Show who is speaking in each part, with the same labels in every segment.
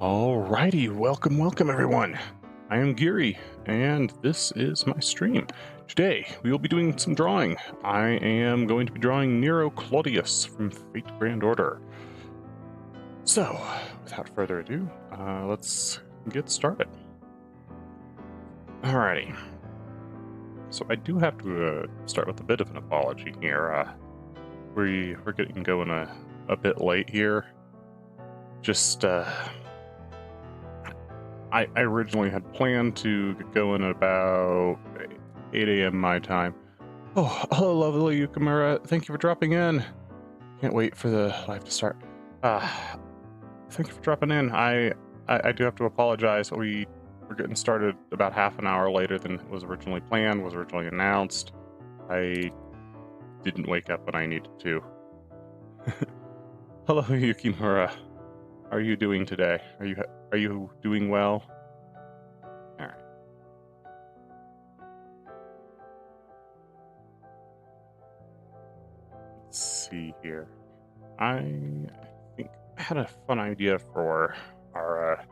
Speaker 1: Alrighty, welcome everyone. I am Giri, and this is my stream. Today, we will be doing some drawing. I am going to be drawing Nero Claudius from FateGrandOrder. So, without further ado, let's get started. Alrighty. So I do have to start with a bit of an apology here. We're getting going a bit late here. Just, I originally had planned to get going at about 8 a.m. my time. Oh, hello, lovely Yukamura. Thank you for dropping in. Can't wait for the live to start. Thank you for dropping in. I do have to apologize. We were getting started about half an hour later than was originally planned, was originally announced. I didn't wake up when I needed to. Hello, Yukimura. How are you doing today? Are you doing well? All right. Let's see here. I think I had a fun idea for our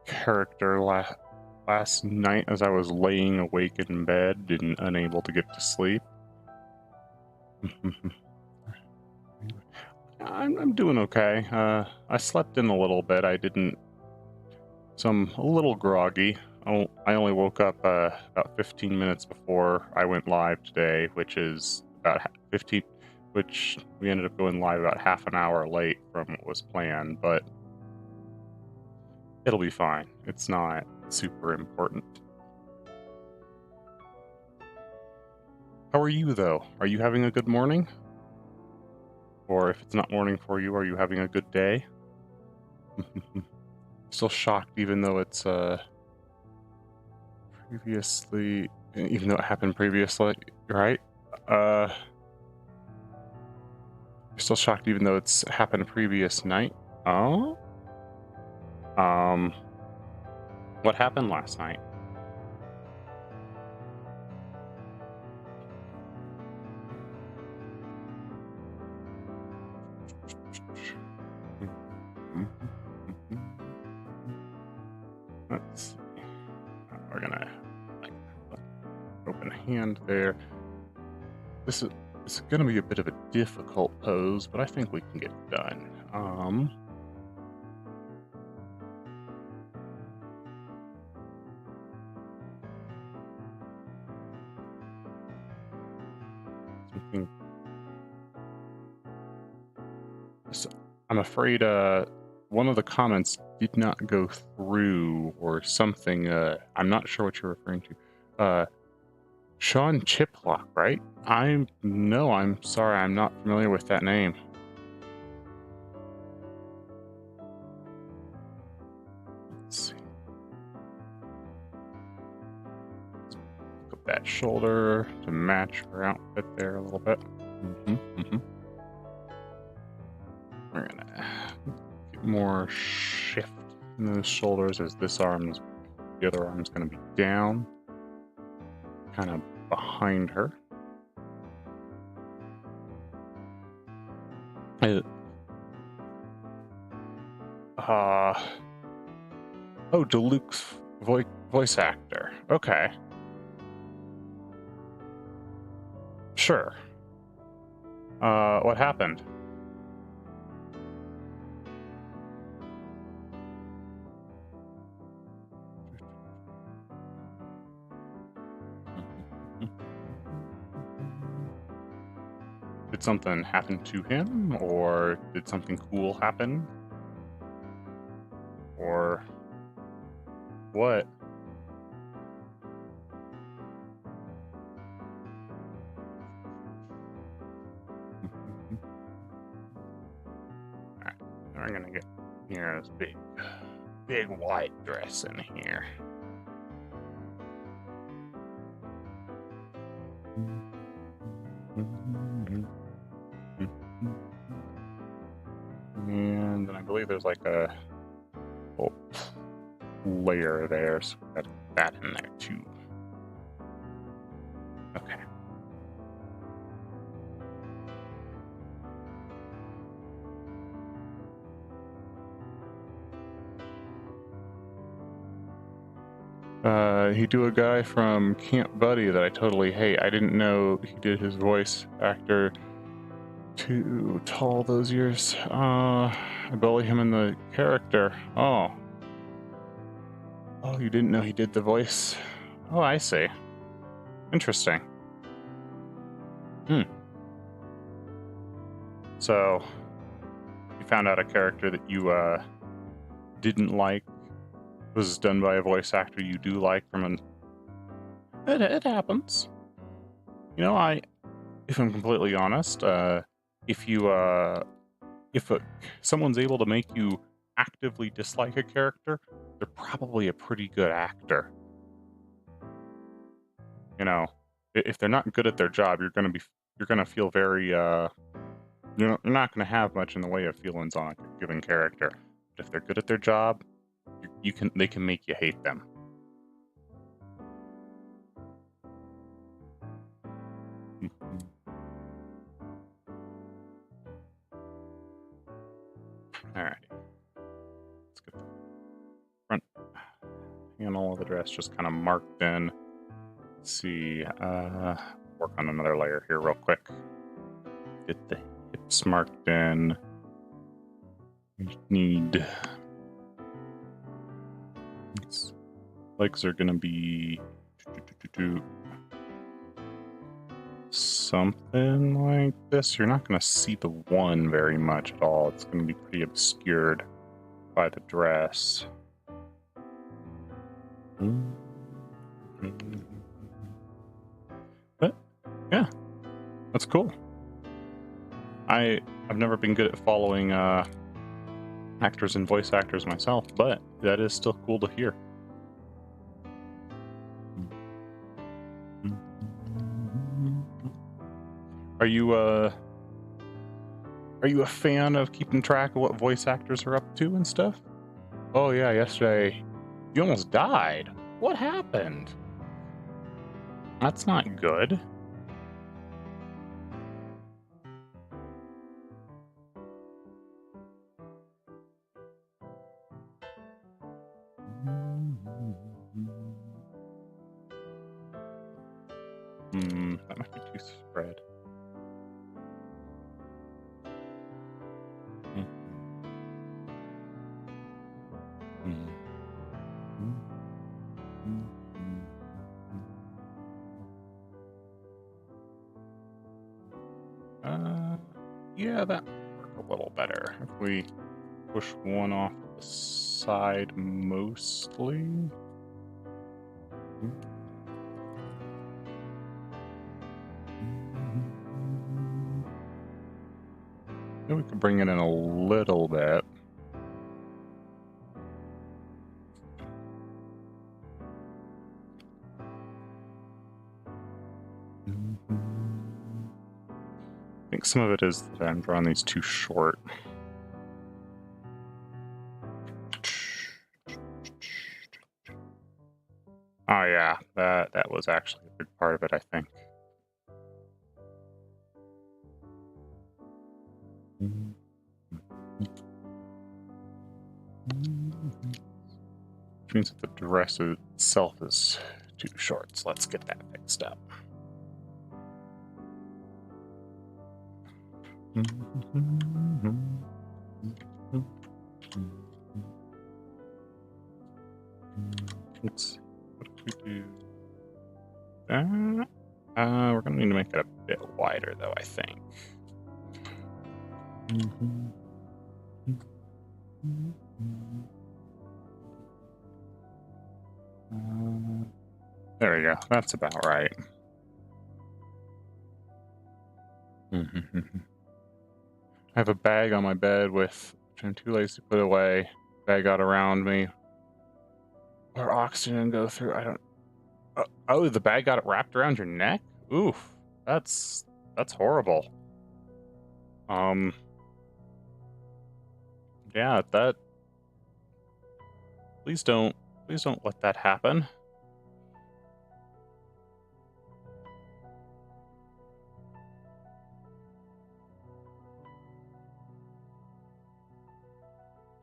Speaker 1: character last night as I was laying awake in bed and unable to get to sleep. I'm doing okay. I slept in a little bit. So I'm a little groggy. I only woke up about 15 minutes before I went live today, which is about 15, which we ended up going live about half an hour late from what was planned, but it'll be fine. It's not super important. How are you, though? Are you having a good morning? Or if it's not morning for you, are you having a good day? Still shocked, even though it's even though it happened previously, right? You're still shocked, even though it's happened previous night. Oh, what happened last night? Let's see. We're gonna open hand there. This is gonna be a bit of a difficult pose, but I think we can get it done. So I'm afraid one of the comments did not go through or something. I'm not sure what you're referring to. Sean Chiplock, right? I'm sorry, I'm not familiar with that name. Let's see. Look up that shoulder to match her outfit there a little bit. We're gonna get more shift in those shoulders as the other arm's gonna be down, kind of behind her. Oh, Deluxe voice actor. Okay. Sure. What happened? Did something happen to him, or did something cool happen? Or what? Alright, we're gonna get here this big white dress in here. And then I believe there's like a layer there, so we got that in there too. Okay. He do a guy from Camp Buddy that I totally hate. I didn't know he did his voice actor to all those years. I bully him in the character. Oh, you didn't know he did the voice? Oh, I see. Interesting. So, you found out a character that you didn't like was done by a voice actor you do like from an... It happens. You know, if I'm completely honest, if someone's able to make you actively dislike a character, they're probably a pretty good actor. You know, if they're not good at their job, you're gonna feel very you're not gonna have much in the way of feelings on a given character. But if they're good at their job, they can make you hate them. Alright. Let's get the front panel of the dress just kind of marked in. Let's see. Work on another layer here real quick. Get the hips marked in. We need... Legs are gonna be something like this. You're not gonna see the one very much at all. It's gonna be pretty obscured by the dress. But yeah, that's cool. I've never been good at following actors and voice actors myself, but that is still cool to hear. Are you a fan of keeping track of what voice actors are up to and stuff? Oh yeah, yesterday you almost died. What happened? That's not good. That might be too spread. Yeah, that would work a little better if we push one off the side mostly. Maybe we could bring it in a little bit. I think some of it is that I'm drawing these too short. Oh yeah, that was actually a big part of it, I think. Which means that the dress itself is too short, so let's get that fixed up. Let's, what if we do that? We're gonna need to make it a bit wider though, I think. There we go, that's about right. I have a bag on my bed which I'm too lazy to put away. Bag got around me. Or oxygen go through. I don't. Oh, the bag got it wrapped around your neck. Oof, that's horrible. Yeah, that. Please don't let that happen.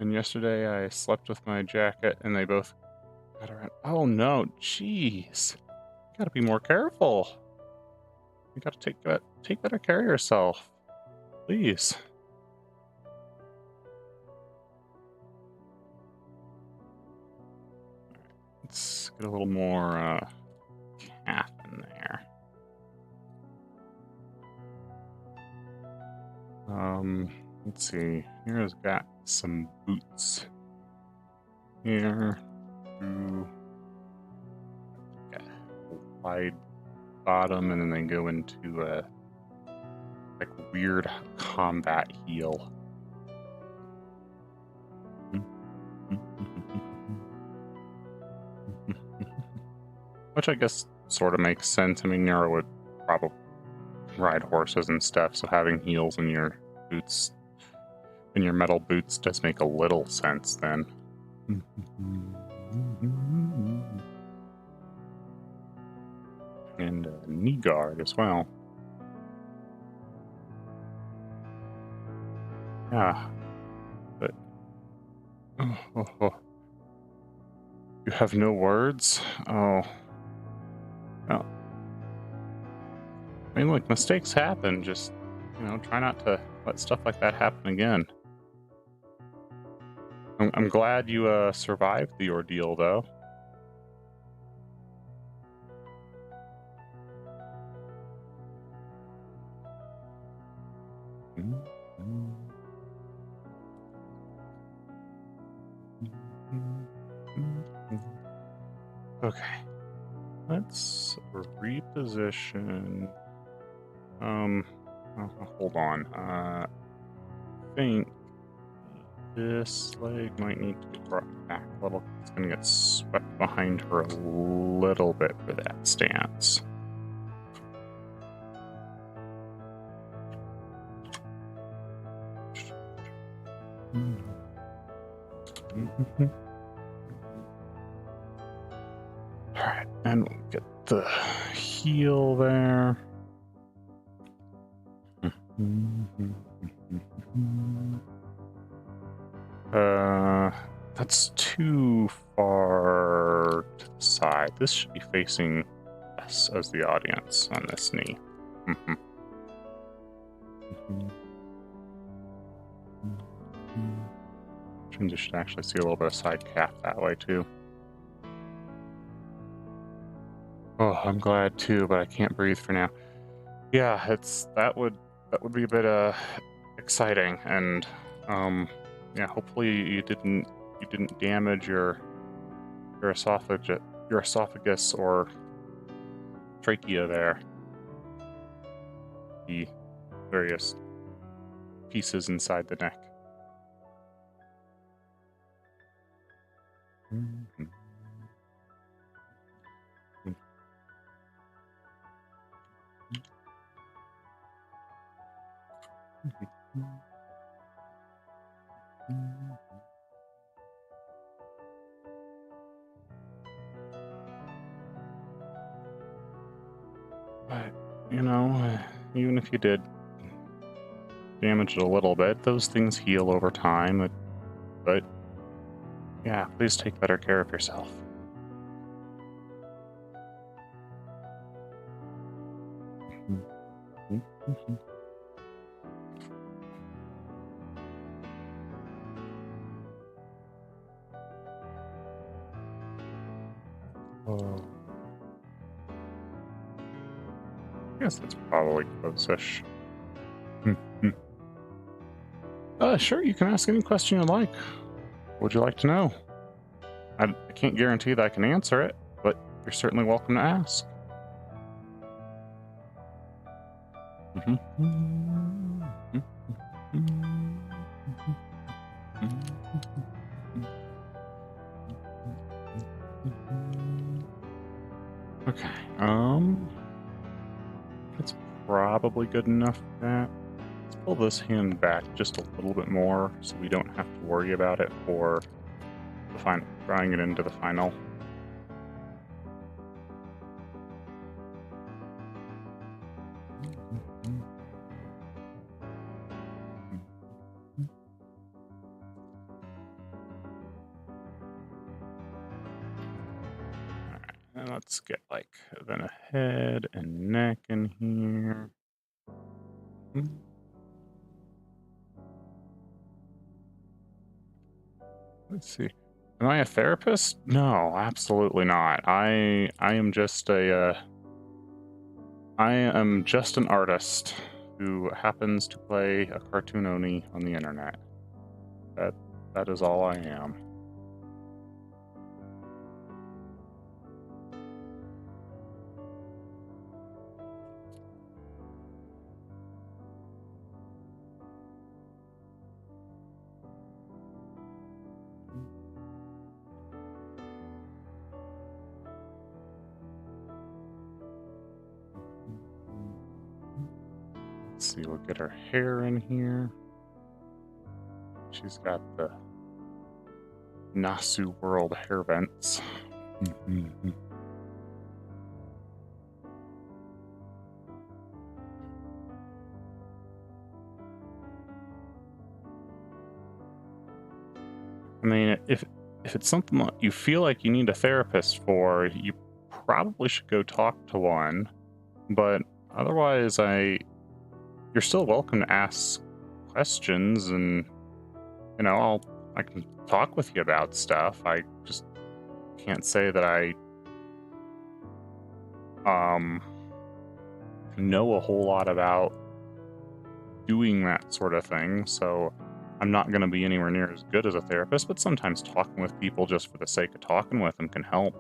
Speaker 1: And yesterday I slept with my jacket and they both Oh no, jeez. You gotta be more careful. You gotta take better care of yourself. Please. Let's get a little more calf in there. Let's see. Here's got some boots. Here, got a wide bottom, and then they go into a like weird combat heel. Which I guess sort of makes sense. I mean, Nero would probably ride horses and stuff, so having heels in your boots, in your metal boots, does make a little sense then. And a knee guard as well. Yeah, but you have no words? Oh. Well, I mean, look, mistakes happen. Just, try not to let stuff like that happen again. I'm glad you survived the ordeal, though. Okay, let's reposition. Hold on. I think this leg might need to get brought back a little. It's going to get swept behind her a little bit for that stance. Alright, and we'll get the heel there. That's too far to the side. This should be facing us as the audience on this knee. You should actually see a little bit of side calf that way too. Oh, I'm glad too, but I can't breathe for now. Yeah, that would be a bit exciting, and yeah, hopefully you didn't damage your esophagus or trachea there. The various pieces inside the neck. But, even if you did damage it a little bit, those things heal over time. But yeah, please take better care of yourself. Oh. I guess that's probably close-ish. Sure, you can ask any question you like. What would you like to know? I can't guarantee that I can answer it, but you're certainly welcome to ask. Okay, that's probably good enough for that. Let's pull this hand back just a little bit more so we don't have to worry about it for the final, drawing it into the final. let's get like then a head and neck in here. Let's see. Am I a therapist? No, absolutely not. I am just a I am just an artist who happens to play a cartoon oni on the internet. That is all I am. Let's see, we'll get her hair in here. She's got the Nasu World hair vents. I mean, if it's something that you feel like you need a therapist for, you probably should go talk to one. But otherwise, you're still welcome to ask questions, and you know, I can talk with you about stuff. I just can't say that I know a whole lot about doing that sort of thing, so I'm not going to be anywhere near as good as a therapist, but sometimes talking with people just for the sake of talking with them can help.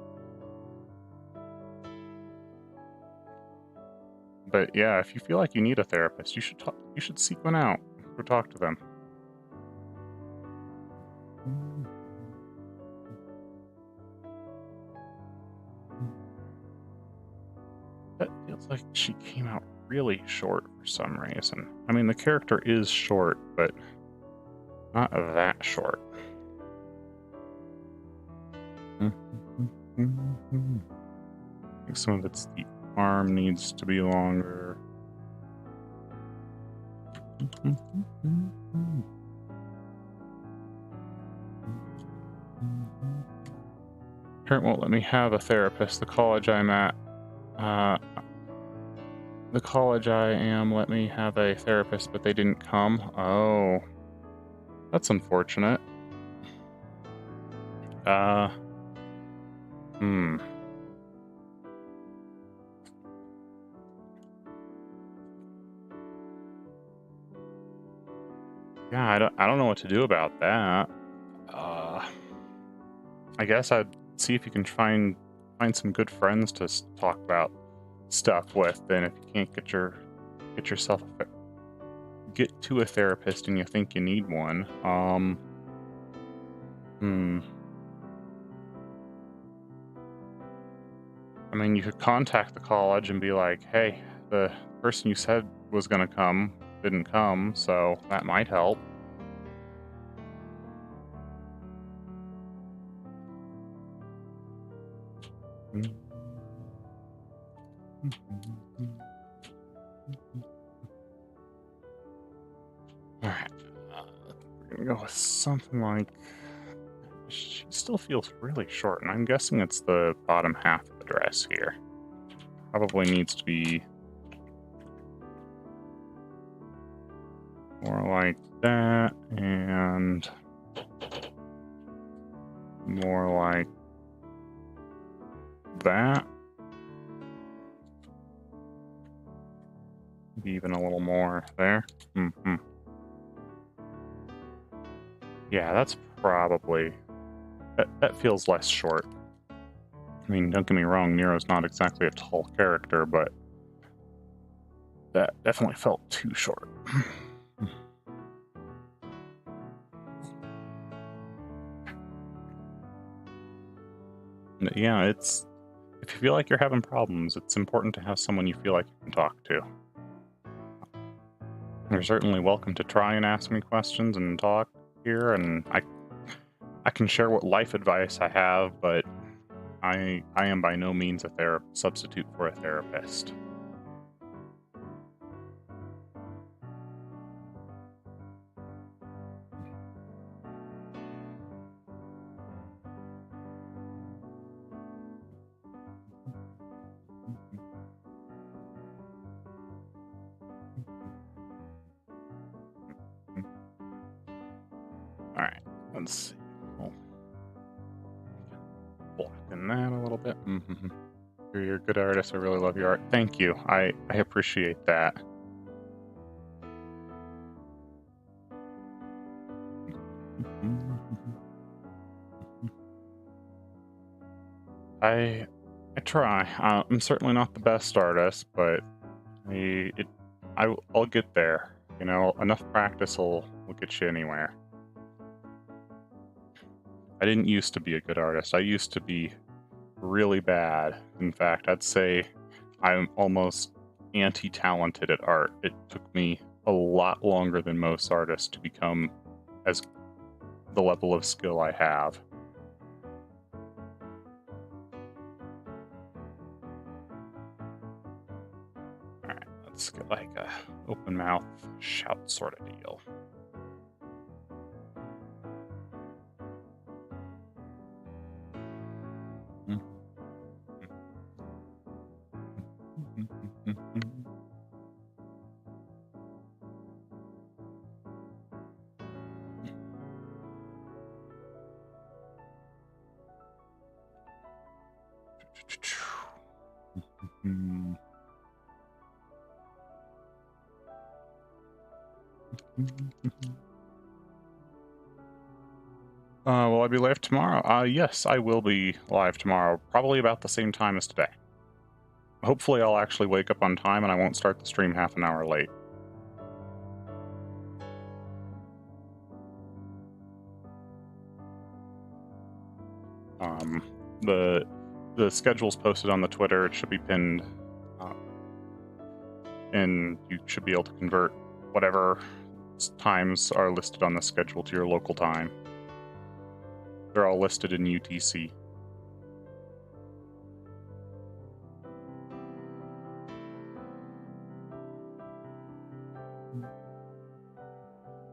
Speaker 1: But yeah, if you feel like you need a therapist, you should seek one out or talk to them. That feels like she came out really short for some reason. I mean, the character is short, but not that short. I think some of it's the arm needs to be longer. Parent won't let me have a therapist. The college I'm at, the college I am let me have a therapist, but they didn't come. Oh, that's unfortunate. Yeah, I don't know what to do about that. I guess I'd see if you can find some good friends to talk about stuff with. Then, if you can't get yourself get to a therapist and you think you need one, I mean, you could contact the college and be like, "Hey, the person you said was gonna come didn't come," so that might help. Alright, we're gonna go with something like... She still feels really short, and I'm guessing it's the bottom half of the dress here. Probably needs to be more like that, and more like that. Maybe even a little more there. Yeah, that's probably... That feels less short. I mean, don't get me wrong, Nero's not exactly a tall character, but that definitely felt too short. Yeah, if you feel like you're having problems, it's important to have someone you feel like you can talk to. You're certainly welcome to try and ask me questions and talk here, and I can share what life advice I have, but I am by no means a substitute for a therapist. let's see. I'll blacken that a little bit. You're a good artist. I really love your art. Thank you. I appreciate that. I try. I'm certainly not the best artist, but I'll get there. You know, enough practice will get you anywhere. I didn't used to be a good artist. I used to be really bad. In fact, I'd say I'm almost anti-talented at art. It took me a lot longer than most artists to become as the level of skill I have. Alright, let's get like a open mouth shout sort of deal. Will I be live tomorrow? Yes, I will be live tomorrow, probably about the same time as today. Hopefully I'll actually wake up on time and I won't start the stream half an hour late. The schedule's posted on the Twitter. It should be pinned, and you should be able to convert whatever times are listed on the schedule to your local time. They're all listed in UTC.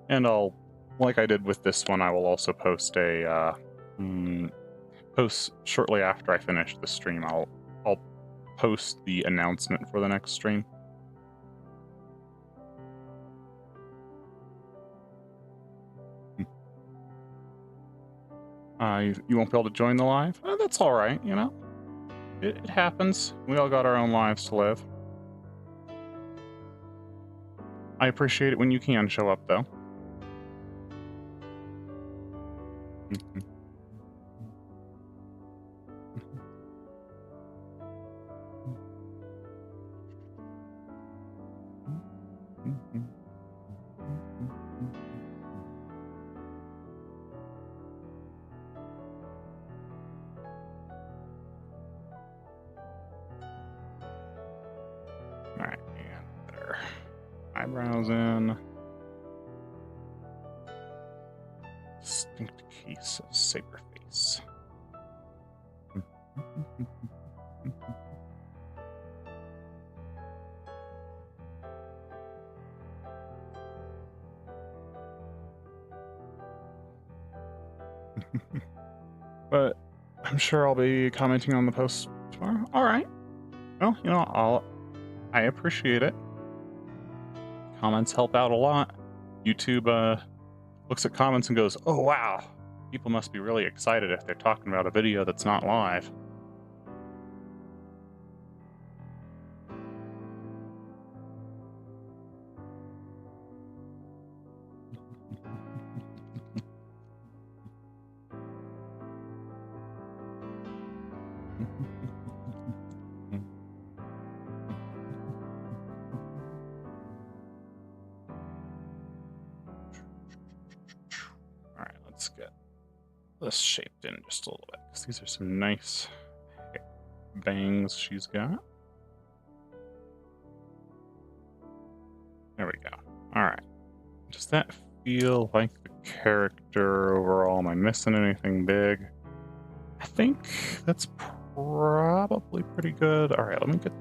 Speaker 1: And I'll, like I did with this one, I will also post a post shortly after I finish the stream. I'll post the announcement for the next stream. You won't be able to join the live? That's all right, you know. It happens. We all got our own lives to live. I appreciate it when you can show up, though. Alright, and there. Eyebrows in. Distinct case of saber face. But I'm sure I'll be commenting on the post tomorrow. All right. Well, you know, I appreciate it. Comments help out a lot. YouTube looks at comments and goes, "Oh wow, people must be really excited if they're talking about a video that's not live." Let's get this shaped in just a little bit, because these are some nice bangs she's got. There we go. All right. Does that feel like the character overall? Am I missing anything big? I think that's probably pretty good. All right, let me get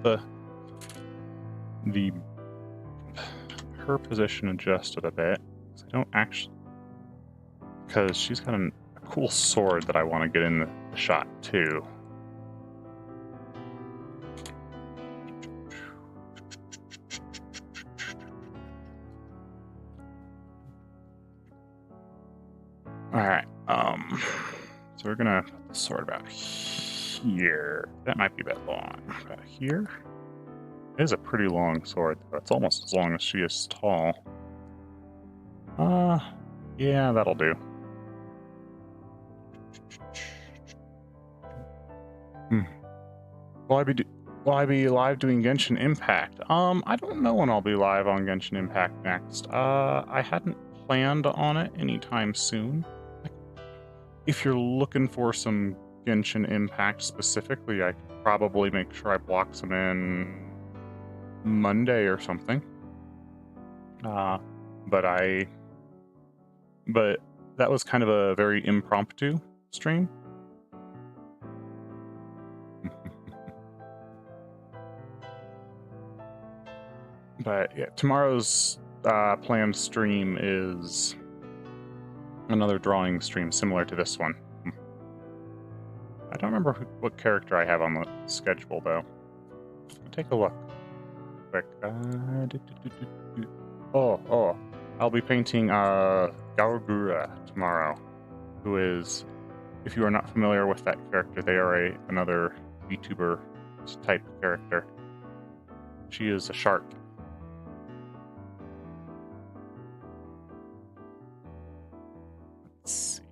Speaker 1: her position adjusted a bit. I don't actually, because she's got a cool sword that I want to get in the shot too. All right, So we're gonna put the sword about here. That might be a bit long. About here? It is a pretty long sword, though. It's almost as long as she is tall. Yeah, that'll do. Will I be live doing Genshin Impact? I don't know when I'll be live on Genshin Impact next. I hadn't planned on it anytime soon. If you're looking for some Genshin Impact specifically, I could probably make sure I block some in Monday or something. But that was kind of a very impromptu stream. But yeah, tomorrow's planned stream is another drawing stream similar to this one. I don't remember what character I have on the schedule, though. Take a look. Quick. I'll be painting Gaogura tomorrow, who is, if you are not familiar with that character, they are another VTuber type character. She is a shark. Let's see.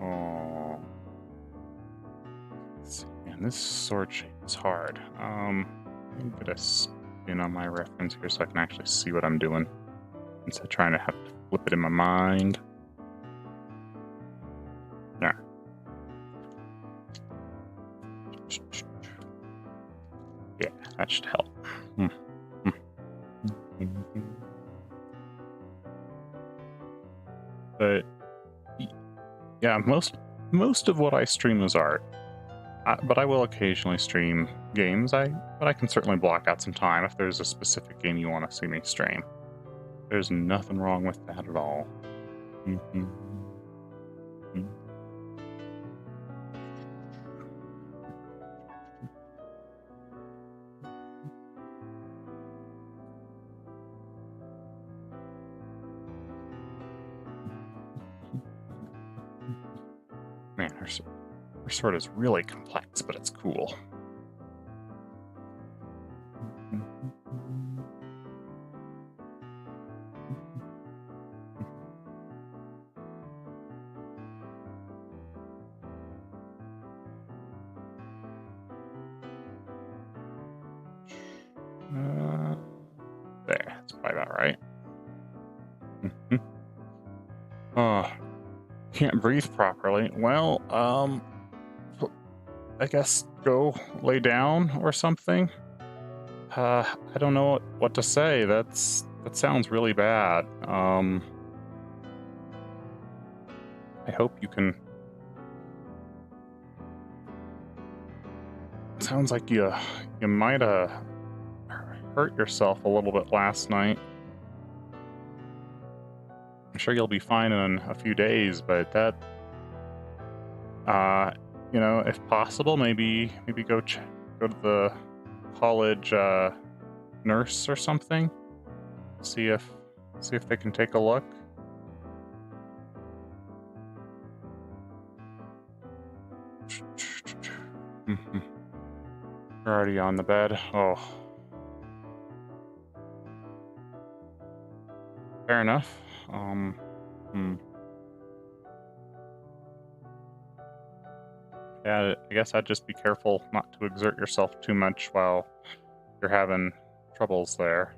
Speaker 1: Oh. Let's see. Man, this sword shape is hard. Let me get a spin on my reference here so I can actually see what I'm doing instead of trying to have to flip it in my mind. There. Yeah, that should help. But yeah, most of what I stream is art. But I will occasionally stream games. But I can certainly block out some time if there's a specific game you want to see me stream. There's nothing wrong with that at all. Man, her sword is really complex, but it's cool. There, that's probably about right. Can't breathe properly. Well, I guess go lay down or something. I don't know what to say. That sounds really bad. I hope you can. It sounds like you might have hurt yourself a little bit last night. I'm sure you'll be fine in a few days, but that, you know, if possible, maybe go to the college nurse or something. See if they can take a look. You're already on the bed. Oh. Fair enough. Yeah, I guess I'd just be careful not to exert yourself too much while you're having troubles there.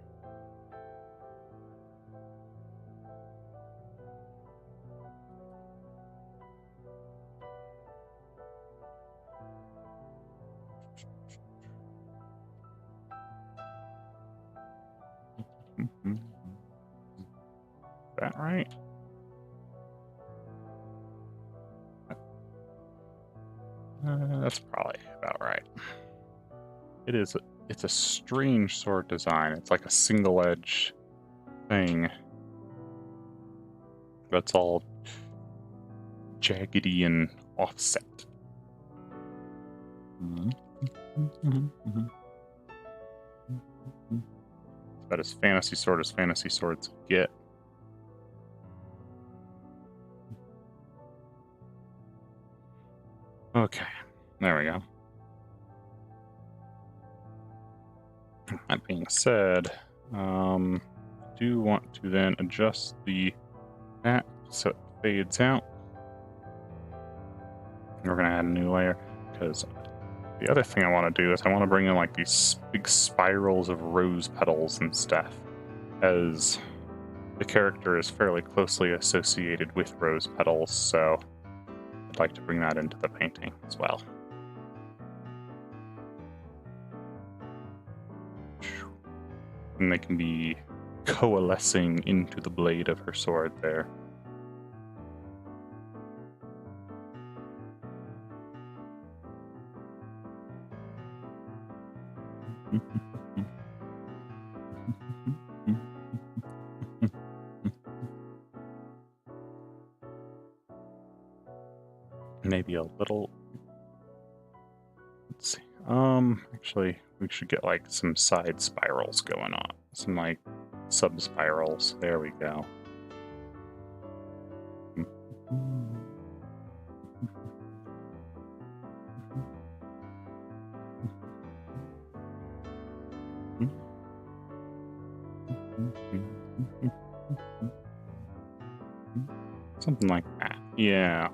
Speaker 1: Is that right? That's probably about right. It's a strange sword design. It's like a single edge thing. That's all jaggedy and offset. about as fantasy sword as fantasy swords get. Okay, there we go. That being said, I do want to then adjust the that so it fades out. We're gonna add a new layer because the other thing I want to do is I want to bring in like these big spirals of rose petals and stuff, as the character is fairly closely associated with rose petals, so I'd like to bring that into the painting as well. And they can be coalescing into the blade of her sword there. Maybe a little. Let's see. Actually, we should get like some side spirals going on. Some like sub spirals. There we go. Something like that. Yeah.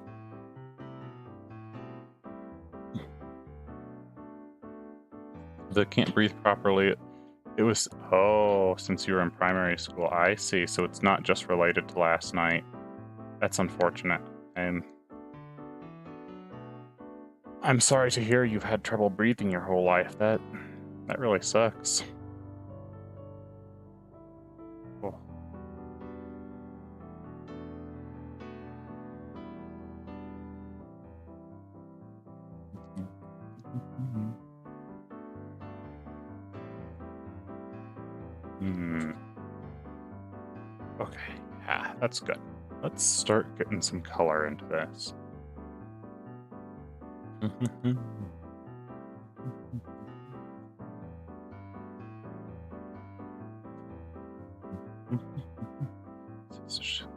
Speaker 1: The can't breathe properly. It was, oh, since you were in primary school, I see. So it's not just related to last night. That's unfortunate. I'm sorry to hear you've had trouble breathing your whole life. That really sucks. Oh. Okay, yeah, that's good. Let's start getting some color into this.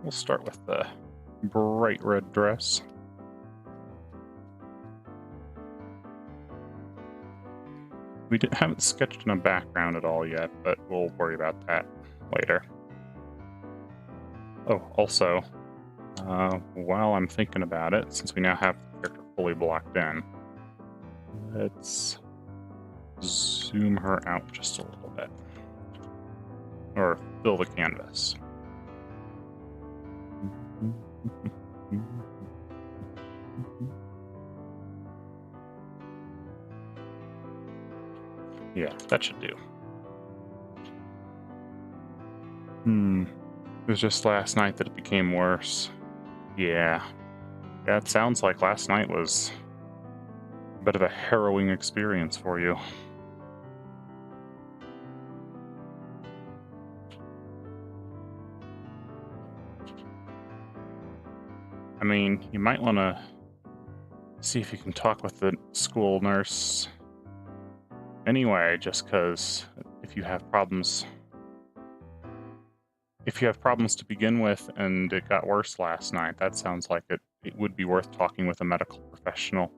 Speaker 1: We'll start with the bright red dress. We haven't sketched in a background at all yet, but we'll worry about that later. Oh, also, while I'm thinking about it, since we now have the character fully blocked in, let's zoom her out just a little bit. Or fill the canvas. Yeah, that should do. It was just last night that it became worse. Yeah, it sounds like last night was a bit of a harrowing experience for you. I mean, you might want to see if you can talk with the school nurse anyway, just because if you have problems to begin with and it got worse last night, that sounds like it would be worth talking with a medical professional.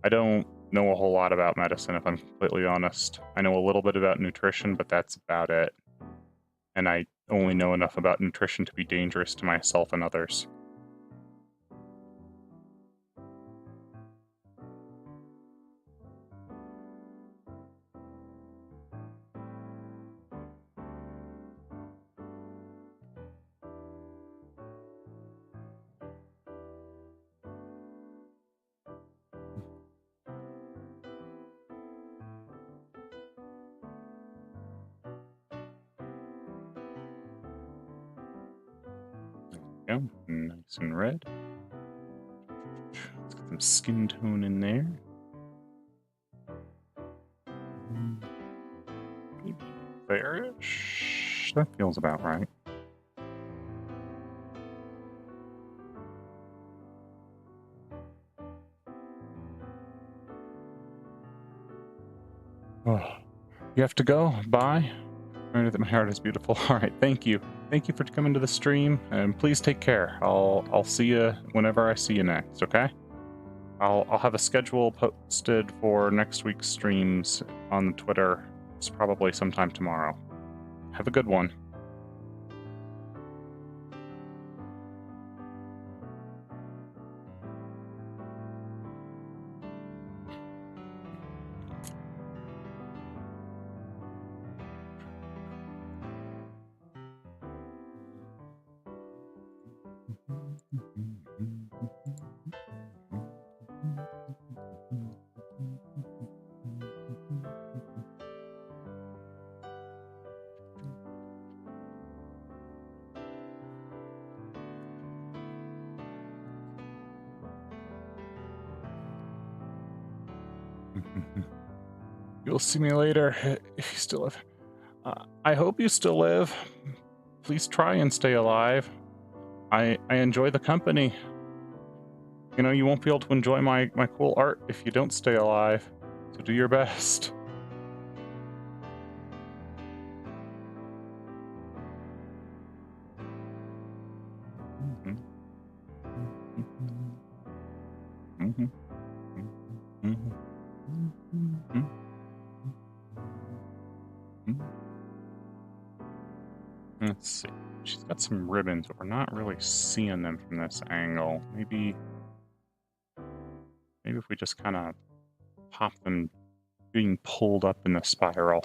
Speaker 1: I don't know a whole lot about medicine, if I'm completely honest. I know a little bit about nutrition, but that's about it. And I only know enough about nutrition to be dangerous to myself and others. Go, nice and red. Let's get some skin tone in there. Maybe there-ish. That feels about right. Oh, you have to go? Bye? Remember that my art is beautiful. All right, thank you. Thank you for coming to the stream, and please take care. I'll see you whenever I see you next. Okay? I'll have a schedule posted for next week's streams on Twitter. It's probably sometime tomorrow. Have a good one. You'll see me later if you still live. I hope you still live. Please try and stay alive. I enjoy the company. You know, you won't be able to enjoy my cool art if you don't stay alive. So do your best. Let's see. She's got some ribbons, but we're not really seeing them from this angle. Maybe if we just kind of pop them being pulled up in the spiral.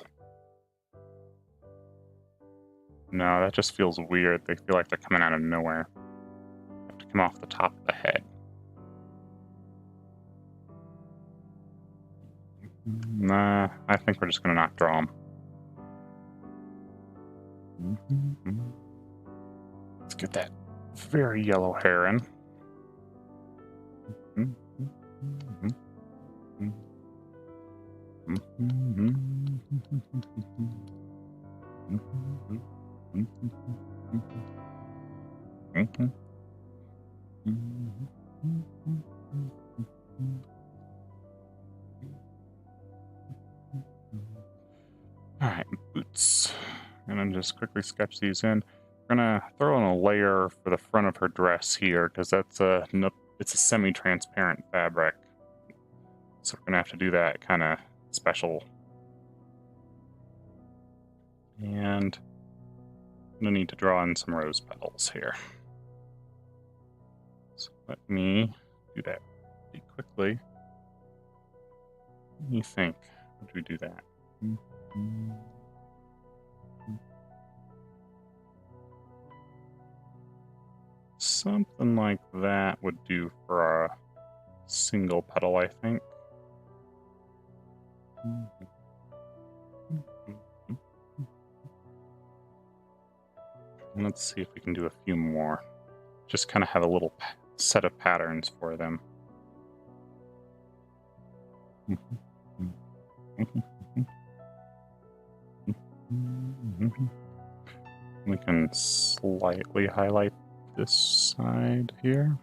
Speaker 1: No, that just feels weird. They feel like they're coming out of nowhere. They have to come off the top of the head. Nah, I think we're just going to not draw them. Let's get that very yellow hair in. All right, boots. I'm gonna just quickly sketch these in. We're gonna throw in a layer for the front of her dress here because that's it's a semi-transparent fabric, so we're gonna have to do that kind of special. And I'm gonna need to draw in some rose petals here. So let me do that pretty quickly. What do you think? How do we do that? Something like that would do for a single petal, I think. Let's see if we can do a few more. Just kind of have a little set of patterns for them. We can slightly highlight this side here,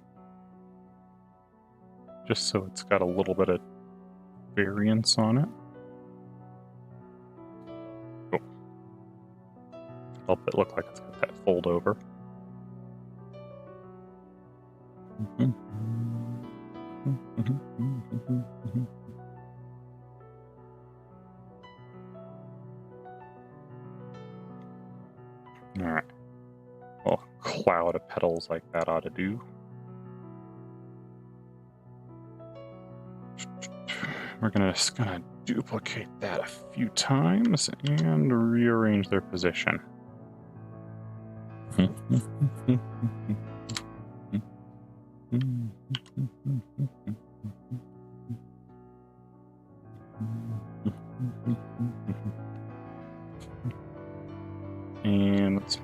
Speaker 1: just so it's got a little bit of variance on it. Cool. Help it look like it's got that fold over. All right. Well, a cloud of petals like that ought to do. We're just gonna duplicate that a few times and rearrange their position. And let's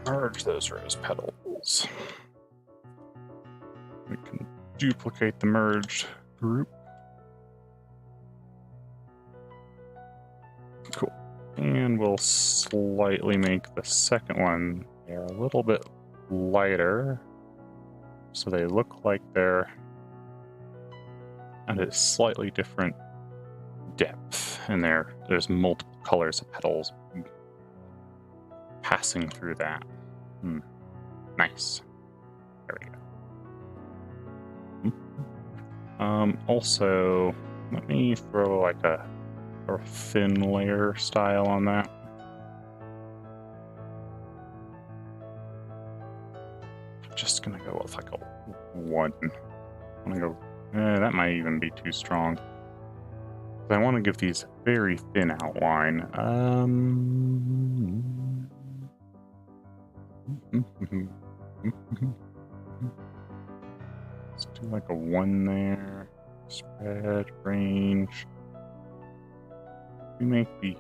Speaker 1: merge those rose petals. We can duplicate the merged group. Cool. And we'll slightly make the second one there a little bit lighter, so they look like they're at a slightly different depth, and there's multiple colors of petals passing through that. Nice. There we go. Also, let me throw like a thin layer style on that. Just gonna go with like a 1. I'm gonna go. That might even be too strong. I want to give these very thin outline. Let's do like a 1 there. Spread, range. We make the.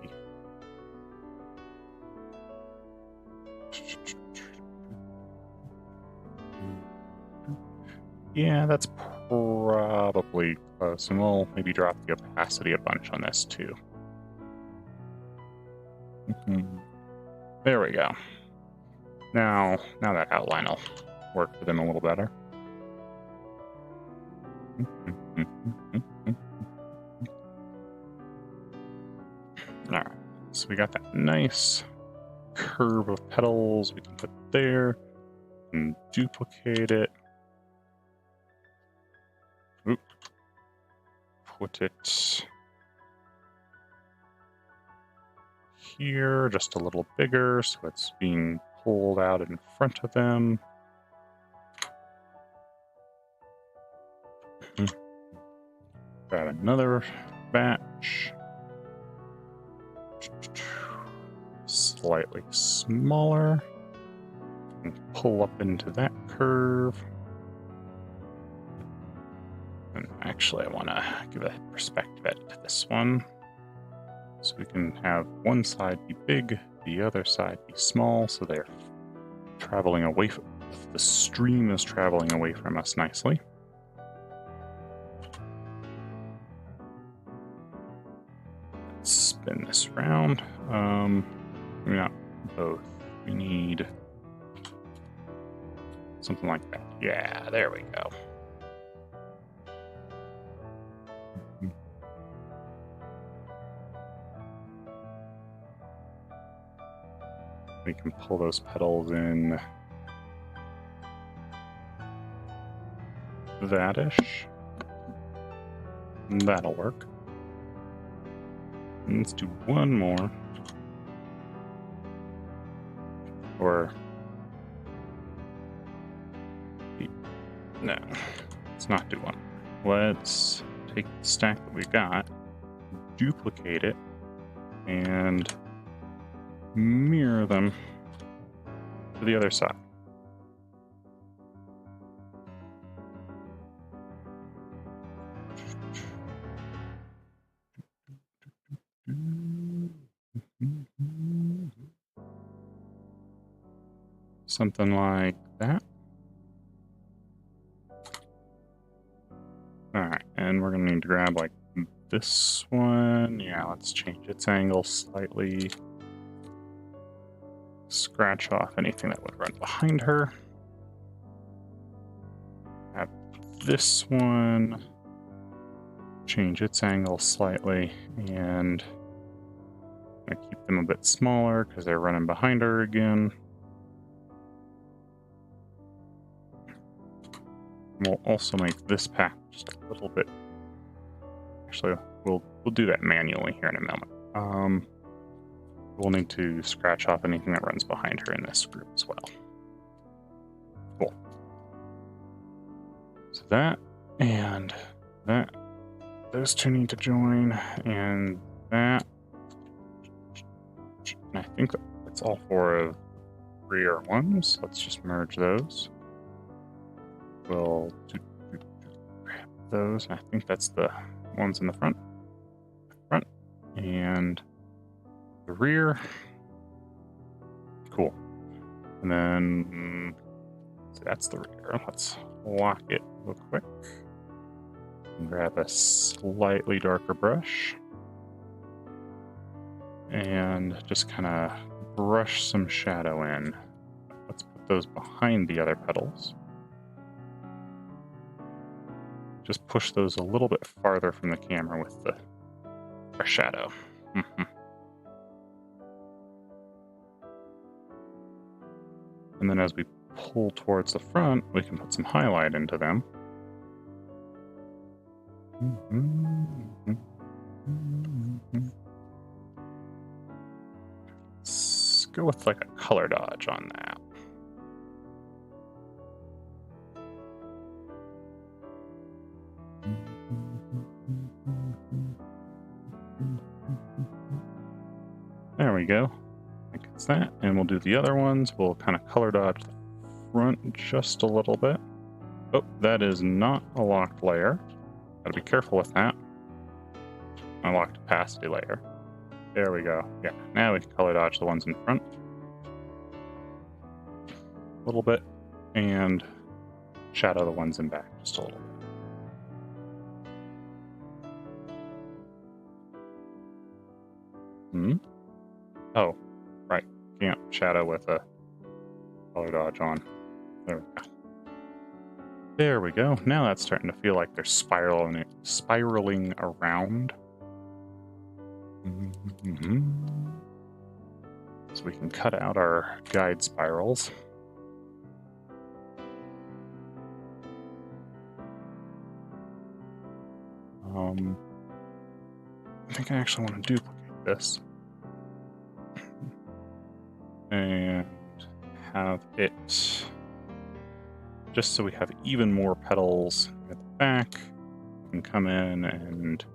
Speaker 1: Yeah, that's probably close, and we'll maybe drop the opacity a bunch on this too. There we go. Now that outline will work for them a little better. Alright, so we got that nice curve of petals we can put there and duplicate it. Put it here, just a little bigger, so it's being pulled out in front of them. Grab another batch. Slightly smaller. And pull up into that curve. And actually, I want to give a perspective edit to this one. So we can have one side be big, the other side be small, so they're traveling away from the stream is traveling away from us nicely. Let's spin this around. Maybe not both. We need something like that. Yeah, there we go. We can pull those petals in that-ish. That'll work. And let's do one more. Or... no, let's not do one. Let's take the stack that we got, duplicate it, and mirror them to the other side. Something like that. Alright, and we're going to need to grab like this one. Yeah, let's change its angle slightly. Scratch off anything that would run behind her. Have this one. Change its angle slightly, and I'm gonna keep them a bit smaller because they're running behind her again. We'll also make this pack just a little bit. Actually, we'll do that manually here in a moment. We'll need to scratch off anything that runs behind her in this group as well. Cool. So that and that. Those two need to join, and that. And I think that's all 4 of the rear ones. Let's just merge those. We'll grab those. I think that's the ones in the front. And the rear. Cool. And then so that's the rear. Let's lock it real quick. Grab a slightly darker brush and just kind of brush some shadow in. Let's put those behind the other petals. Just push those a little bit farther from the camera with the shadow. And then as we pull towards the front, we can put some highlight into them. Let's go with like a color dodge on that. There we go. I think it's that. And we'll do the other ones. We'll kind of color dodge the front just a little bit. Oh, that is not a locked layer. Gotta be careful with that. A locked opacity layer. There we go. Yeah, now we can color dodge the ones in front. A little bit. And shadow the ones in back just a little bit. Oh, right. Can't shadow with a color dodge on. There we go. There we go. Now that's starting to feel like they're spiraling around. So we can cut out our guide spirals. I think I actually want to duplicate this. And have it just so we have even more petals at the back. We can come in and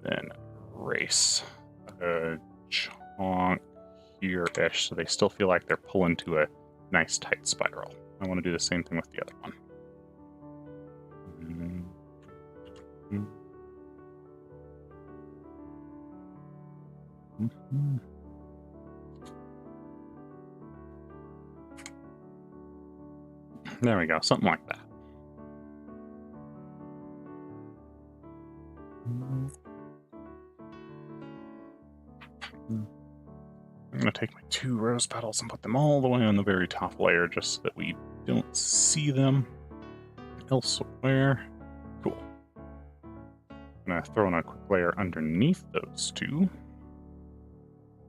Speaker 1: then erase a chunk here-ish so they still feel like they're pulling to a nice tight spiral. I want to do the same thing with the other one. There we go, something like that. I'm going to take my 2 rose petals and put them all the way on the very top layer just so that we don't see them elsewhere. Cool. I'm going to throw in a quick layer underneath those 2. And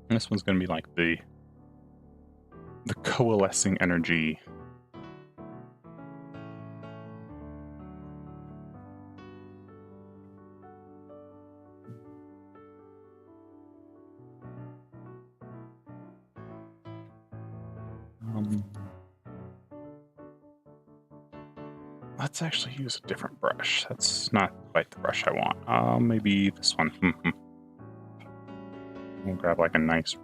Speaker 1: this one's going to be like the coalescing energy. Let's actually use a different brush. That's not quite the brush I want. Maybe this one. We'll grab like a nice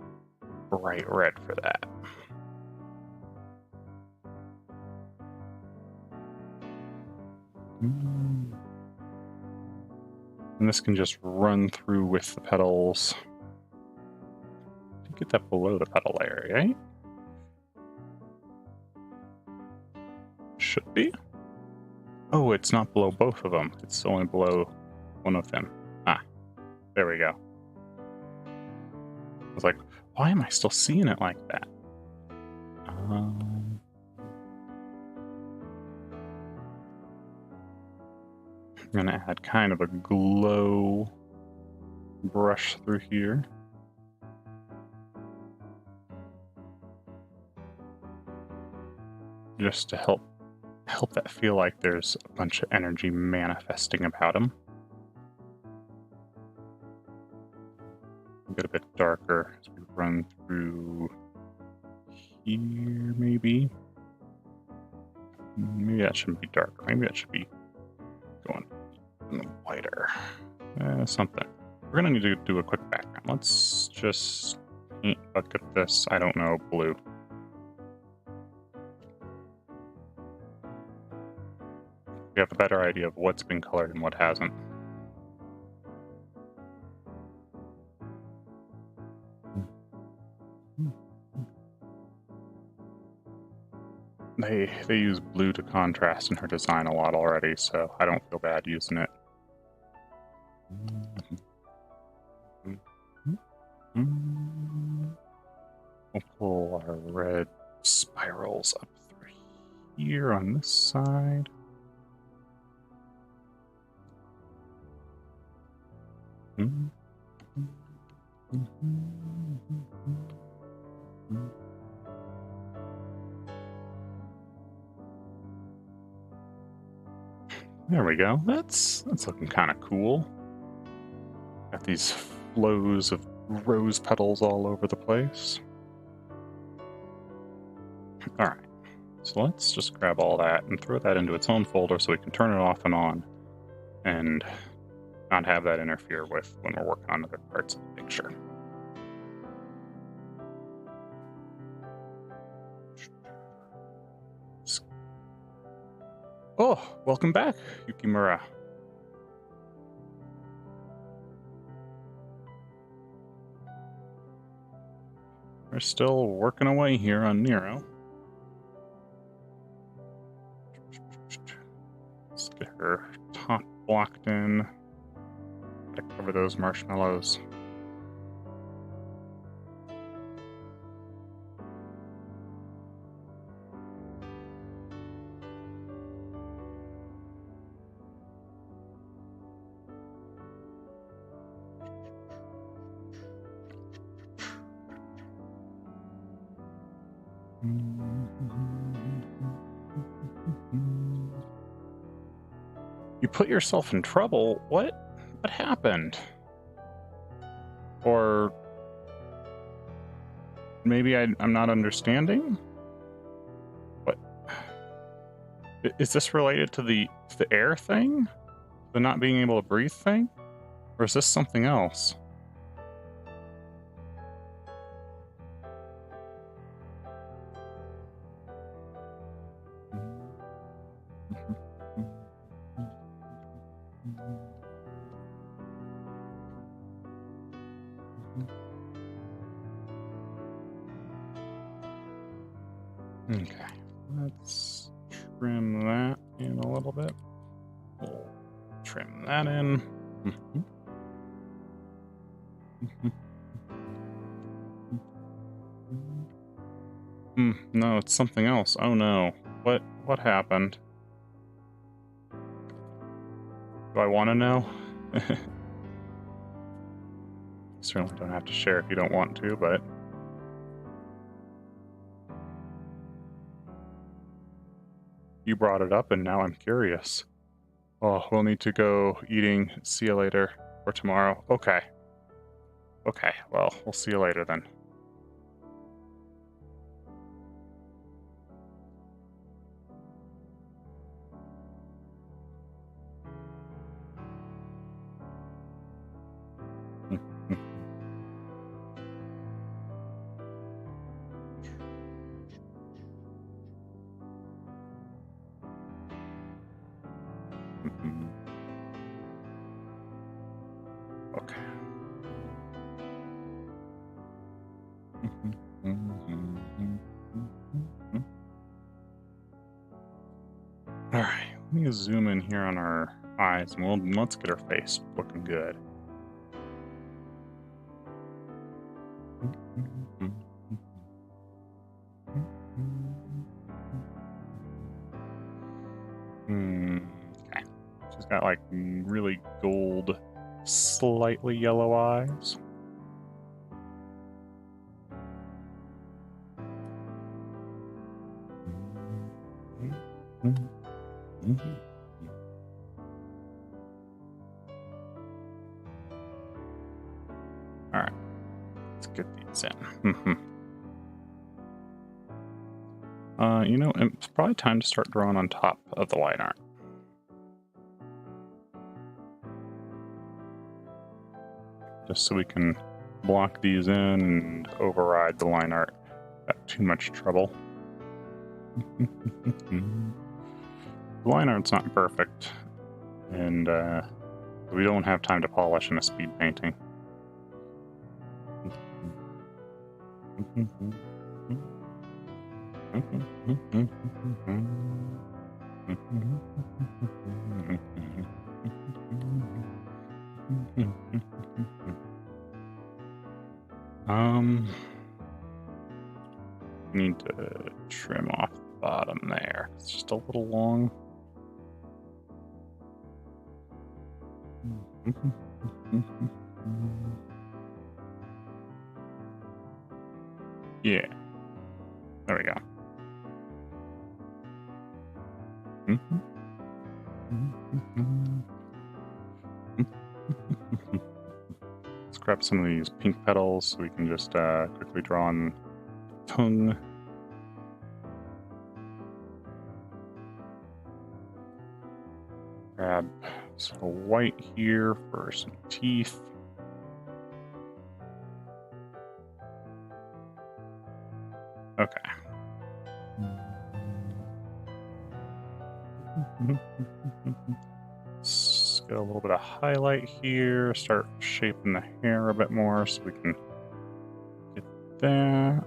Speaker 1: bright red for that. And this can just run through with the petals. Get that below the petal layer, right? Should be. Oh, it's not below both of them. It's only below one of them. Ah, there we go. I was like, why am I still seeing it like that? I'm gonna add kind of a glow brush through here. Just to help that feel like there's a bunch of energy manifesting about them. Get a bit darker as we run through here, maybe. Maybe that shouldn't be darker. Maybe that should be going whiter. Something. We're gonna need to do a quick background. Let's just paint bucket this, I don't know, blue. We have a better idea of what's been colored and what hasn't. They use blue to contrast in her design a lot already, so I don't feel bad using it. We'll pull our red spirals up through here on this side. There we go. That's looking kind of cool. Got these flows of rose petals all over the place. All right. So let's just grab all that and throw that into its own folder so we can turn it off and on and not have that interfere with when we're working on other parts of the picture. Oh, welcome back, Yukimura. We're still working away here on Nero. Let's get her top blocked in. Gotta cover those marshmallows. You put yourself in trouble? What happened? Or maybe I'm not understanding? What? Is this related to the air thing? The not being able to breathe thing? Or is this something else? Okay, let's trim that in a little bit. We'll trim that in. No, it's something else. Oh no. What happened? Do I want to know? Certainly don't have to share if you don't want to, but... You brought it up and now I'm curious. Oh, we'll need to go eating. See you later. Or tomorrow. Okay. Okay, well, we'll see you later then. Okay. All right, let me zoom in here on our eyes and let's get her face looking good. Okay. She's got like really gold, slightly yellow eyes. All right, let's get these in. You know, it's probably time to start drawing on top of the line art. Just so we can block these in and override the line art without too much trouble. The line art's not perfect, and we don't have time to polish in a speed painting. Need to trim off the bottom there. It's just a little long. Yeah. There we go. Let's grab some of these pink petals so we can just quickly draw on tongue. Grab some white here for some teeth. Okay. Let's get a little bit of highlight here, start shaping the hair a bit more so we can get that.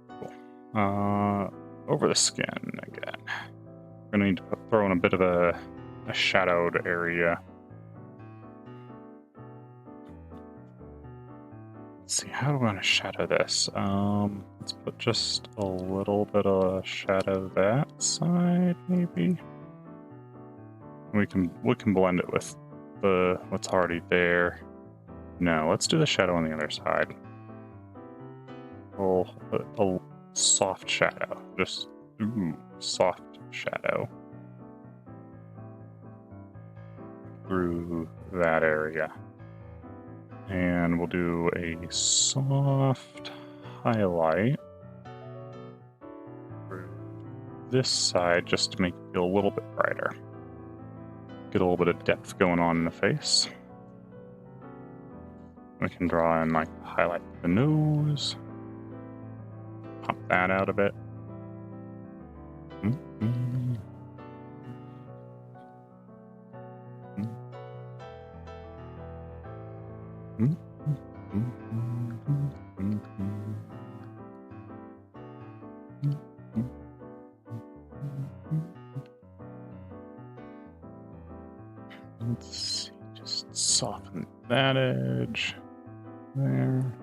Speaker 1: Cool. Over the skin again. We're going to need to throw in a bit of a shadowed area. Let's see, how do we want to shadow this? Let's put just a little bit of shadow that side, maybe. We can blend it with what's already there. No, let's do the shadow on the other side. We'll put a soft shadow, just soft shadow through that area. And we'll do a soft highlight through this side just to make it feel a little bit brighter. Get a little bit of depth going on in the face. We can draw in, like, highlight the nose. Pop that out a bit. Let's see, just soften that edge there.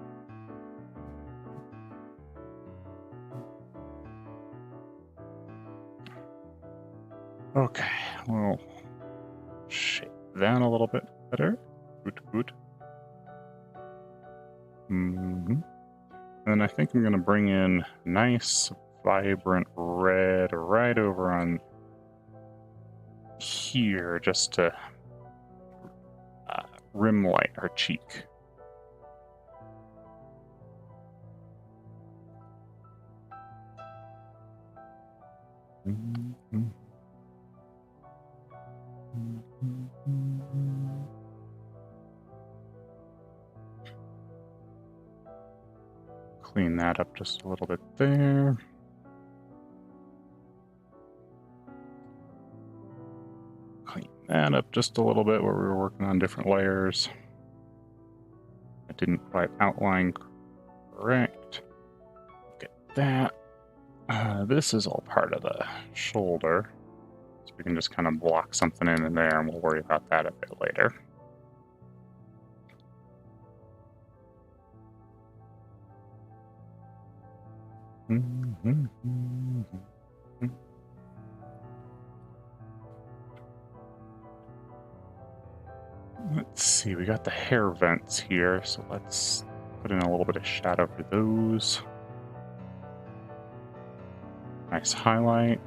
Speaker 1: Okay, we'll shape that a little bit better. Good. And I think I'm going to bring in nice, vibrant red right over on here just to rim light her cheek. Clean that up just a little bit there. Clean that up just a little bit where we were working on different layers. I didn't quite outline correct. Look at that. This is all part of the shoulder. So we can just kind of block something in there and we'll worry about that a bit later. Let's see, we got the hair vents here, so let's put in a little bit of shadow for those. Nice highlight.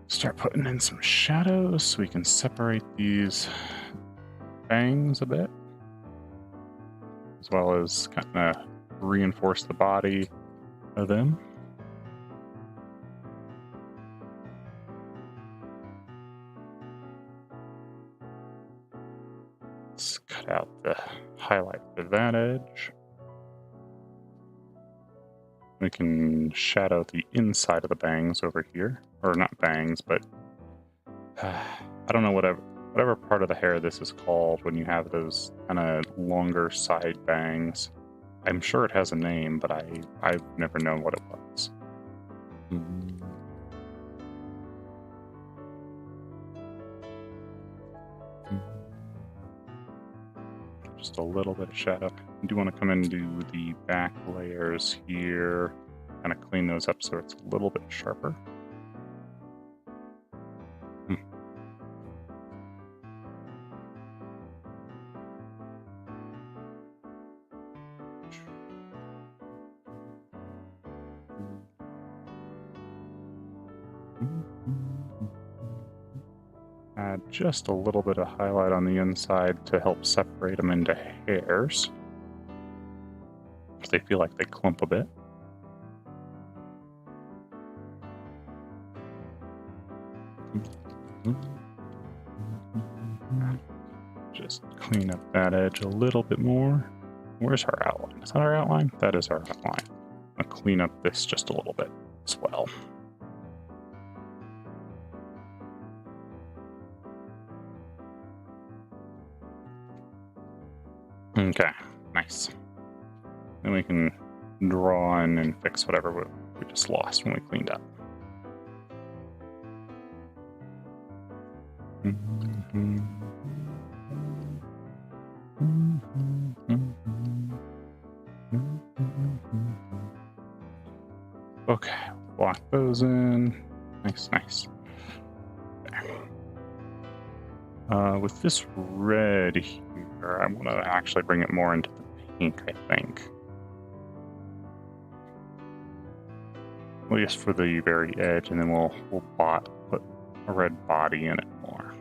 Speaker 1: Start putting in some shadows so we can separate these bangs a bit, as well as kind of reinforce the body of them. Let's cut out the highlight for that edge. We can shadow the inside of the bangs over here. Or not bangs, but I don't know, whatever part of the hair this is called when you have those kind of longer side bangs. I'm sure it has a name, but I've never known what it was. Just a little bit of shadow. I do want to come into the back layers here, kind of clean those up so it's a little bit sharper. Add just a little bit of highlight on the inside to help separate them into hairs. They feel like they clump a bit. Just clean up that edge a little bit more. Where's our outline? Is that our outline? That is our outline. I'll clean up this just a little bit as well. Okay, nice. Then we can draw in and fix whatever we just lost when we cleaned up. Okay, block those in. Nice, nice. With this red here, I want to actually bring it more into the pink, I think. At least for the very edge, and then we'll put a red body in it more.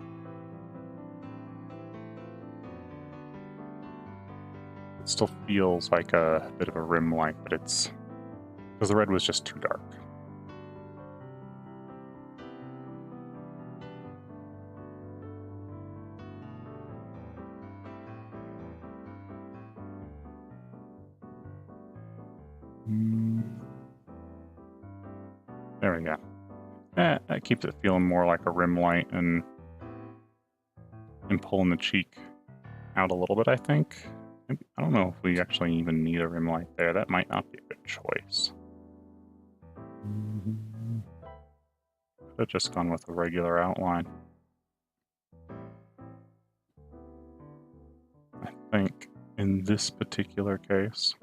Speaker 1: It still feels like a bit of a rim light, but it's because the red was just too dark. There we go. That keeps it feeling more like a rim light and pulling the cheek out a little bit, I think. I don't know if we actually even need a rim light there. That might not be a good choice. Could have just gone with a regular outline. I think in this particular case,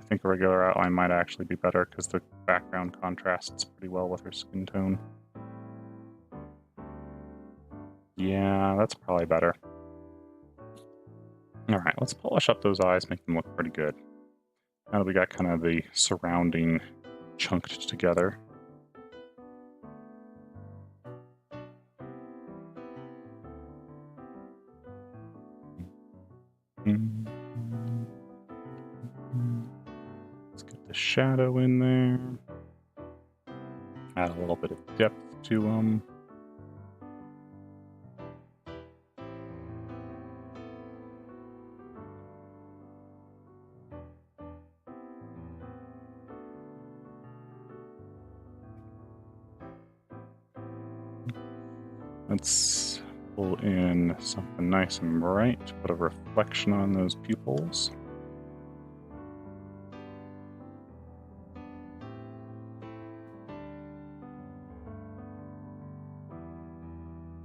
Speaker 1: I think a regular outline might actually be better because the background contrasts pretty well with her skin tone. Yeah, that's probably better. All right, let's polish up those eyes, make them look pretty good. Now that we got kind of the surrounding chunked together. Let's get the shadow in there. Add a little bit of depth to them. Let's pull in something nice and bright to put a reflection on those pupils.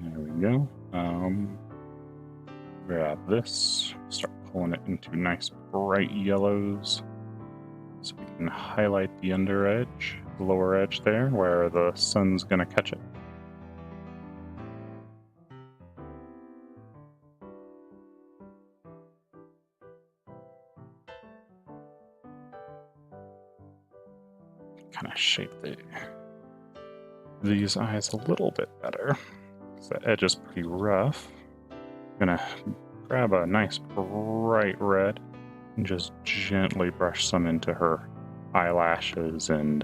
Speaker 1: There we go. Grab this, start pulling it into nice bright yellows so we can highlight the under edge, the lower edge there where the sun's going to catch it. Kind of shape these eyes a little bit better because the edge is pretty rough. I'm gonna grab a nice bright red and just gently brush some into her eyelashes and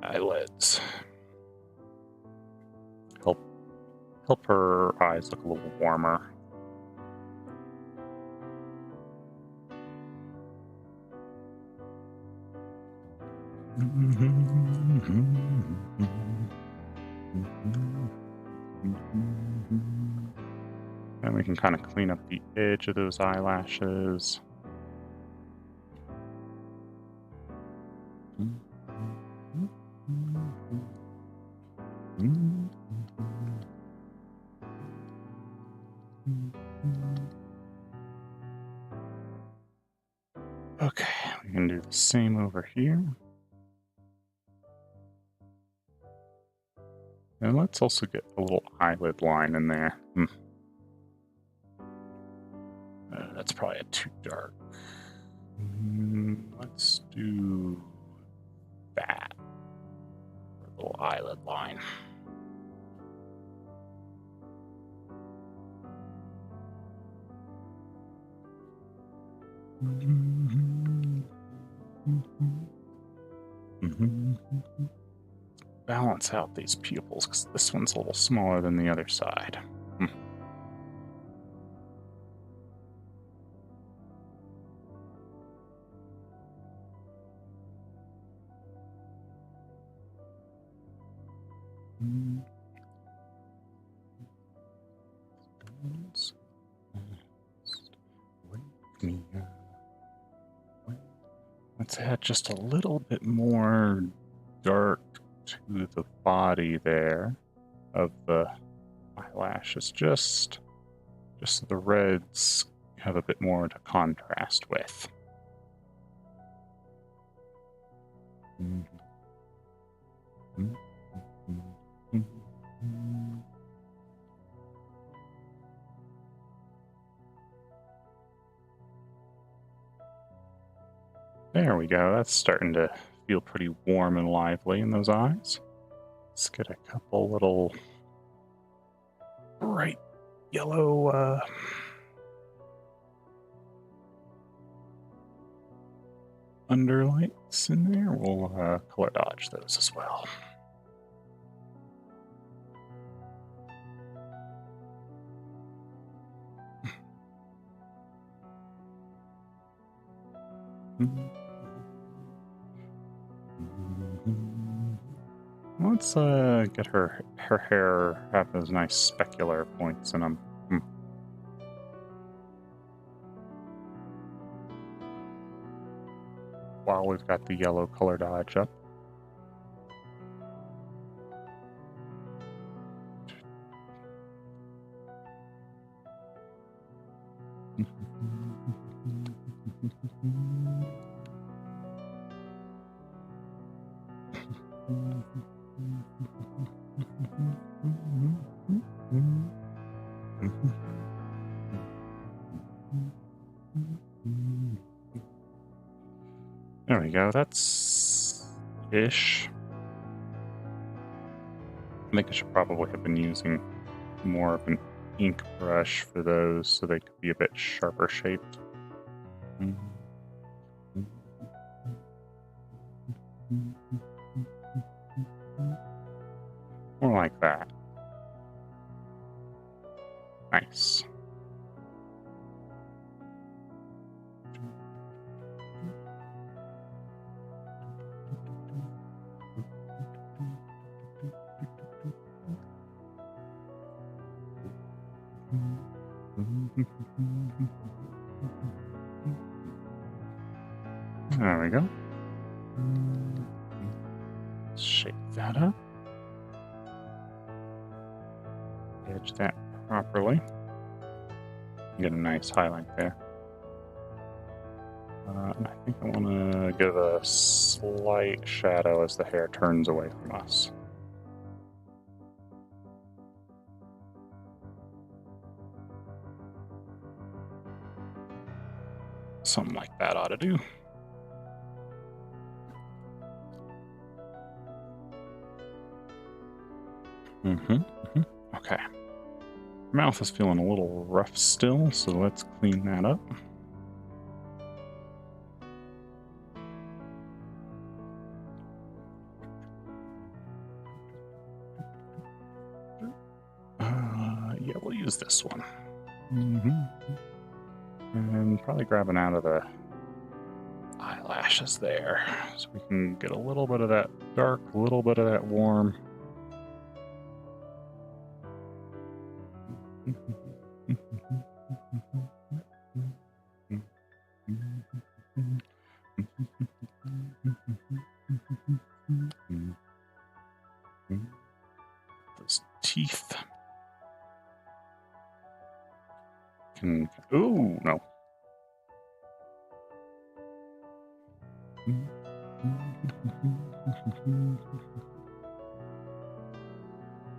Speaker 1: eyelids. Help her eyes look a little warmer. And we can kind of clean up the edge of those eyelashes. Okay, we can do the same over here. And let's also get a little eyelid line in there. That's probably too dark. Let's do that. A little little eyelid line. Balance out these pupils because this one's a little smaller than the other side. Let's add just a little bit more dark to the body there of the eyelashes, just so the reds have a bit more to contrast with. There we go. That's starting to feel pretty warm and lively in those eyes. Let's get a couple little bright yellow underlights in there. We'll color dodge those as well. Let's get her hair have those nice specular points in them. While we've got the yellow color dodge up. There we go, that's ish. I think I should probably have been using more of an ink brush for those so they could be a bit sharper shaped. More like that. Nice. There we go. Shape that up. Edge that properly. Get a nice highlight there. And I think I want to give a slight shadow as the hair turns away from us. Something like that ought to do. Okay. Mouth is feeling a little rough still, so let's clean that up. Yeah, we'll use this one. And probably grabbing out of the eyelashes there, so we can get a little bit of that dark, a little bit of that warm. Those teeth. Ooh, no.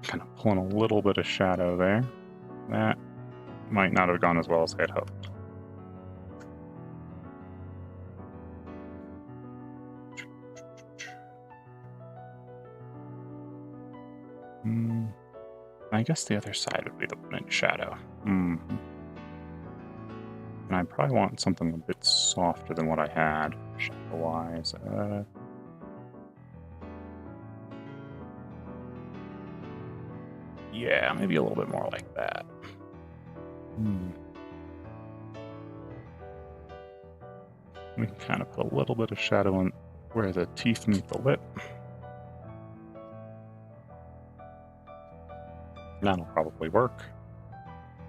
Speaker 1: Kind of pulling a little bit of shadow there. That might not have gone as well as I had hoped. I guess the other side would be the one in shadow. And I probably want something a bit softer than what I had, shadow-wise. Yeah, maybe a little bit more like that. We can kind of put a little bit of shadow in where the teeth meet the lip. That'll probably work.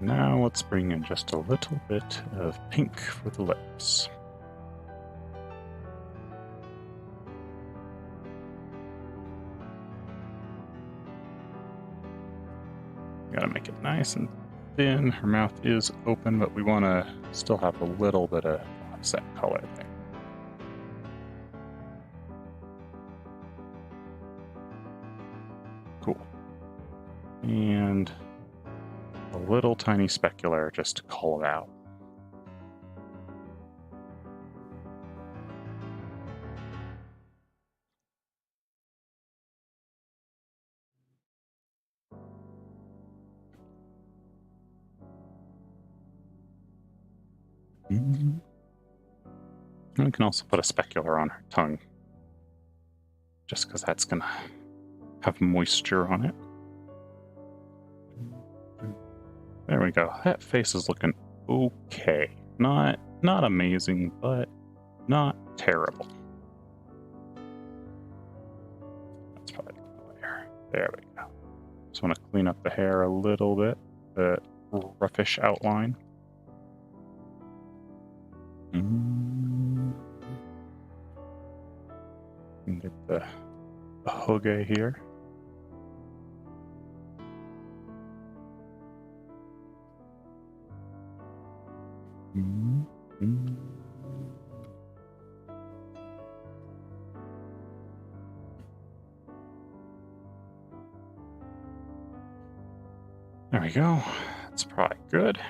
Speaker 1: Now let's bring in just a little bit of pink for the lips. Gotta make it nice and thin. Her mouth is open, but we want to still have a little bit of offset color there. Cool. And a little tiny specular just to call it out. And we can also put a specular on her tongue, just because that's going to have moisture on it. There we go. That face is looking okay. Not amazing, but not terrible. That's probably the layer. There we go. Just want to clean up the hair a little bit, the roughish outline. And get the hoge here. There we go. That's probably good.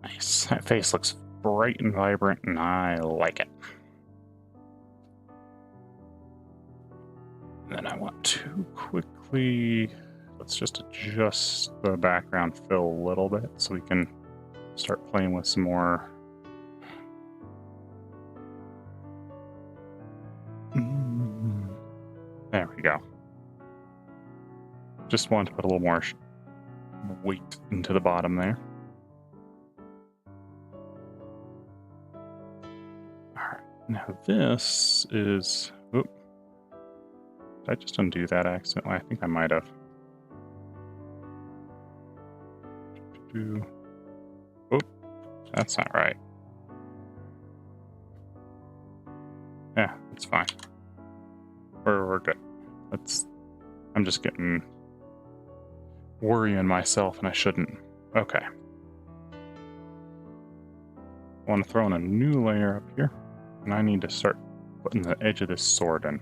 Speaker 1: Nice. That face looks bright and vibrant, and I like it. And then I want to quickly, let's just adjust the background fill a little bit so we can start playing with some more. There we go. Just want to put a little more weight into the bottom there. Alright, now this is... Oop. Did I just undo that accidentally? I think I might have. Oop, that's not right. Yeah, it's fine. We're good. I'm just worrying myself, and I shouldn't. Okay. I want to throw in a new layer up here, and I need to start putting the edge of this sword in.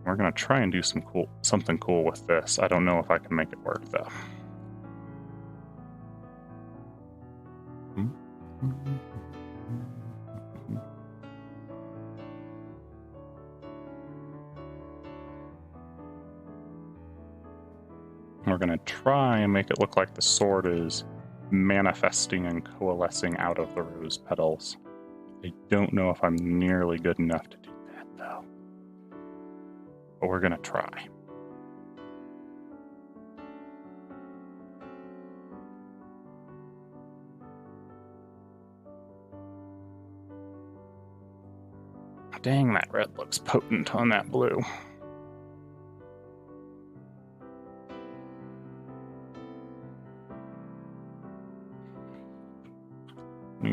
Speaker 1: We're gonna try and do something cool with this. I don't know if I can make it work though. We're going to try and make it look like the sword is manifesting and coalescing out of the rose petals. I don't know if I'm nearly good enough to do that, though. But we're going to try. Dang, that red looks potent on that blue. I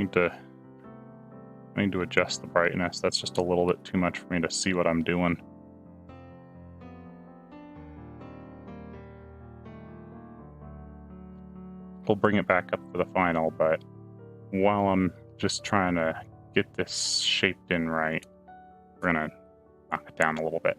Speaker 1: need to adjust the brightness. That's just a little bit too much for me to see what I'm doing. We'll bring it back up to the final, but while I'm just trying to get this shaped in right, we're gonna knock it down a little bit.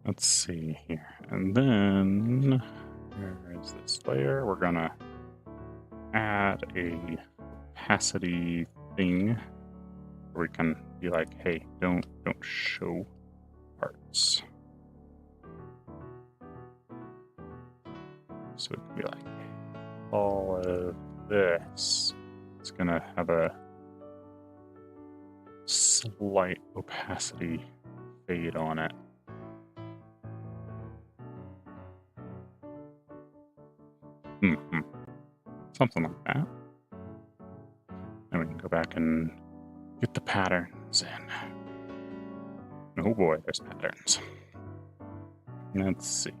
Speaker 1: Let's see here. And then where is this layer? We're gonna add a opacity thing where we can be like, hey, don't show parts. So it can be like, all of this, it's gonna have a slight opacity fade on it. Something like that. And we can go back and get the patterns in. Oh boy, there's patterns. Let's see.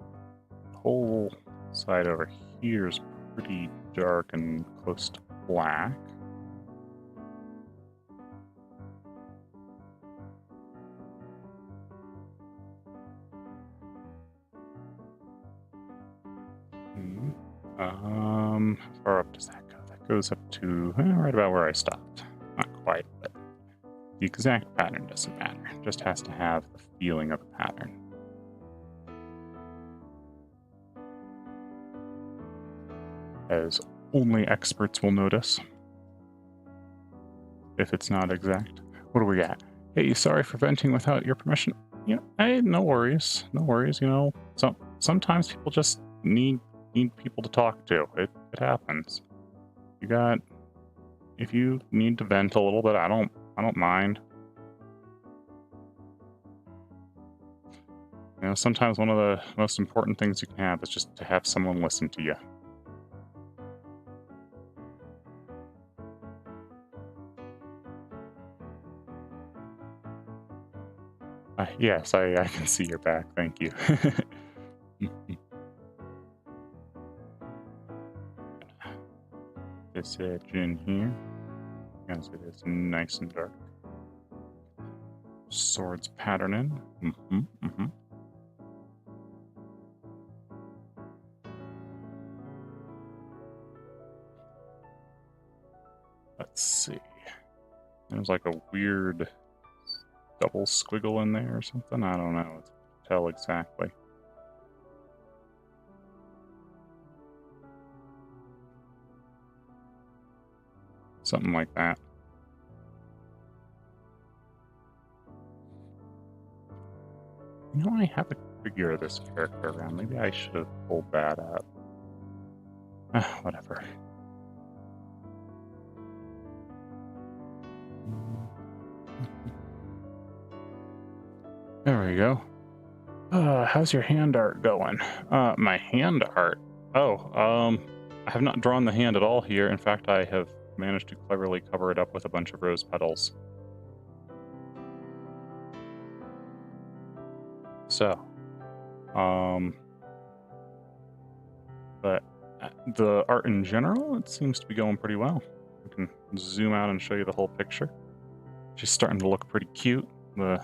Speaker 1: The whole side over here is pretty dark and close to black. How far up does that go? That goes up to right about where I stopped. Not quite, but the exact pattern doesn't matter. It just has to have the feeling of a pattern. As only experts will notice if it's not exact. What do we got? Hey, sorry for venting without your permission. You know, hey, no worries. No worries, you know. Sometimes people just need people to talk to. It happens. If you need to vent a little bit, I don't mind. You know, sometimes one of the most important things you can have is just to have someone listen to you. Yes, I can see your back. Thank you. This edge in here, as it is nice and dark. Swords patterning. Let's see. There's like a weird double squiggle in there or something. I don't know. It's hard to tell exactly. Something like that. You know, I have a figure of this character around. Maybe I should have pulled that up. Whatever. There we go. How's your hand art going? My hand art? I have not drawn the hand at all here. In fact, I have managed to cleverly cover it up with a bunch of rose petals. So, but the art in general, it seems to be going pretty well. I can zoom out and show you the whole picture. She's starting to look pretty cute. The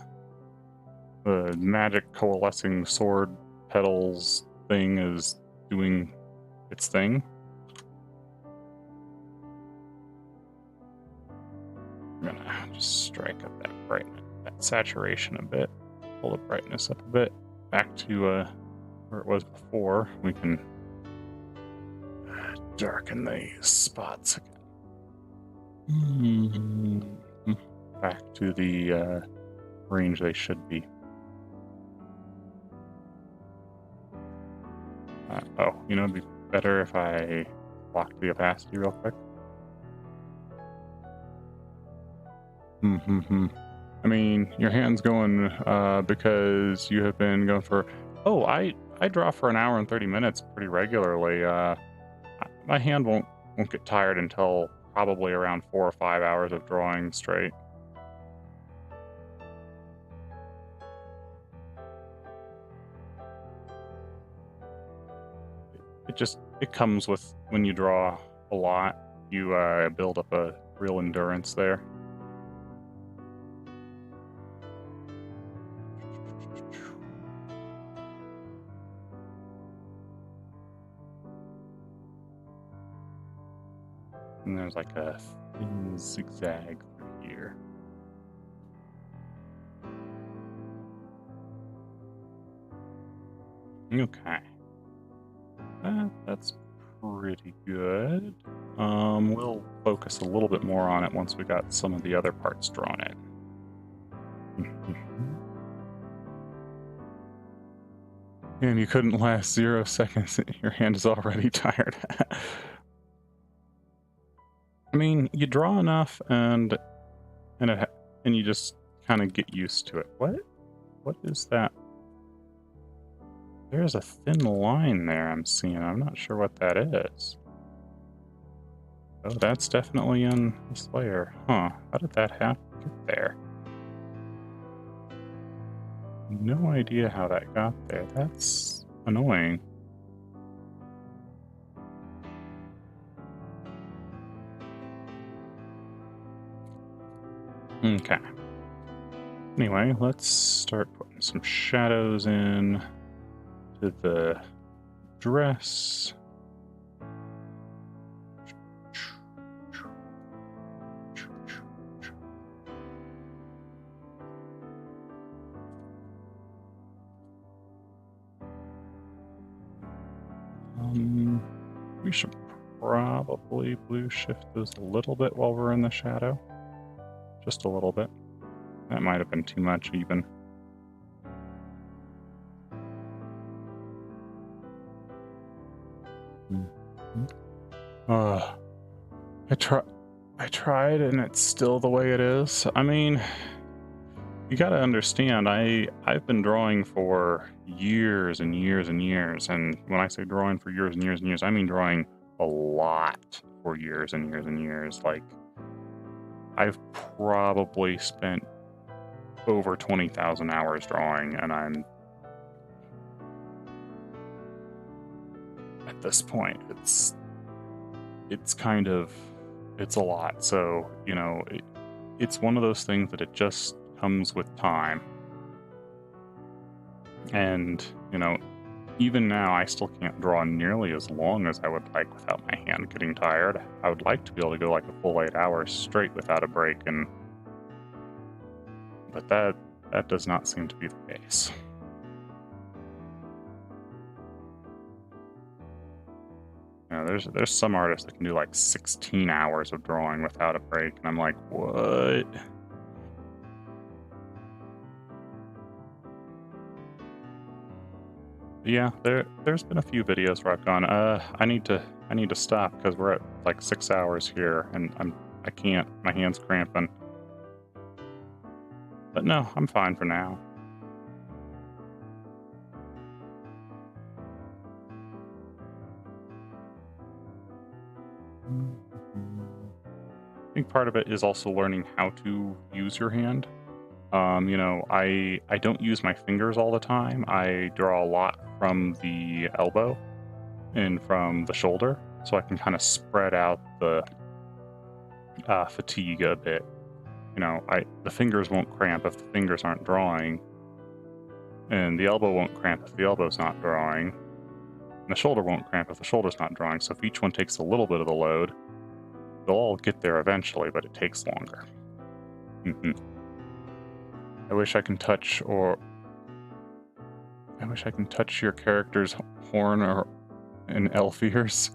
Speaker 1: magic coalescing sword petals thing is doing its thing. I'm gonna just strike up that brightness, that saturation a bit, pull the brightness up a bit, back to where it was before. We can darken the spots again. Back to the range they should be. You know, it'd be better if I blocked the opacity real quick. I mean, your hand's going because you have been going for... Oh, I draw for an hour and 30 minutes pretty regularly. My hand won't get tired until probably around 4 or 5 hours of drawing straight. It comes with, when you draw a lot, you build up a real endurance there. And there's like a thin zigzag through here. Okay. That's pretty good. We'll focus a little bit more on it once we got some of the other parts drawn in. And you couldn't last 0 seconds. Your hand is already tired. I mean, you draw enough, and you just kind of get used to it. What is that? There's a thin line there I'm seeing. I'm not sure what that is. Oh, that's definitely in this layer. Huh. How did that happen? Get there? No idea how that got there. That's annoying. Okay. Anyway, let's start putting some shadows in to the dress. We should probably blue shift those a little bit while we're in the shadow. Just a little bit. That might have been too much even. I tried and it's still the way it is. I mean, you gotta understand, I've been drawing for years and years and years, and when I say drawing for years and years and years, I mean drawing a lot for years and years and years. Like, I've probably spent over 20,000 hours drawing, and I'm at this point, it's kind of, it's a lot. So, you know, it's one of those things that it just comes with time. And, you know, even now I still can't draw nearly as long as I would like without my hand getting tired. I would like to be able to go like a full 8 hours straight without a break, but that does not seem to be the case. You know, there's some artists that can do like 16 hours of drawing without a break, and I'm like, what? Yeah, there's been a few videos where I've gone, I need to stop because we're at like 6 hours here, and I can't, my hand's cramping. But no, I'm fine for now. I think part of it is also learning how to use your hand. You know, I don't use my fingers all the time. I draw a lot from the elbow and from the shoulder, so I can kind of spread out the fatigue a bit. You know, the fingers won't cramp if the fingers aren't drawing, and the elbow won't cramp if the elbow's not drawing, and the shoulder won't cramp if the shoulder's not drawing. So if each one takes a little bit of the load, they'll all get there eventually, but it takes longer. I wish I can touch your character's horn or an elf ears.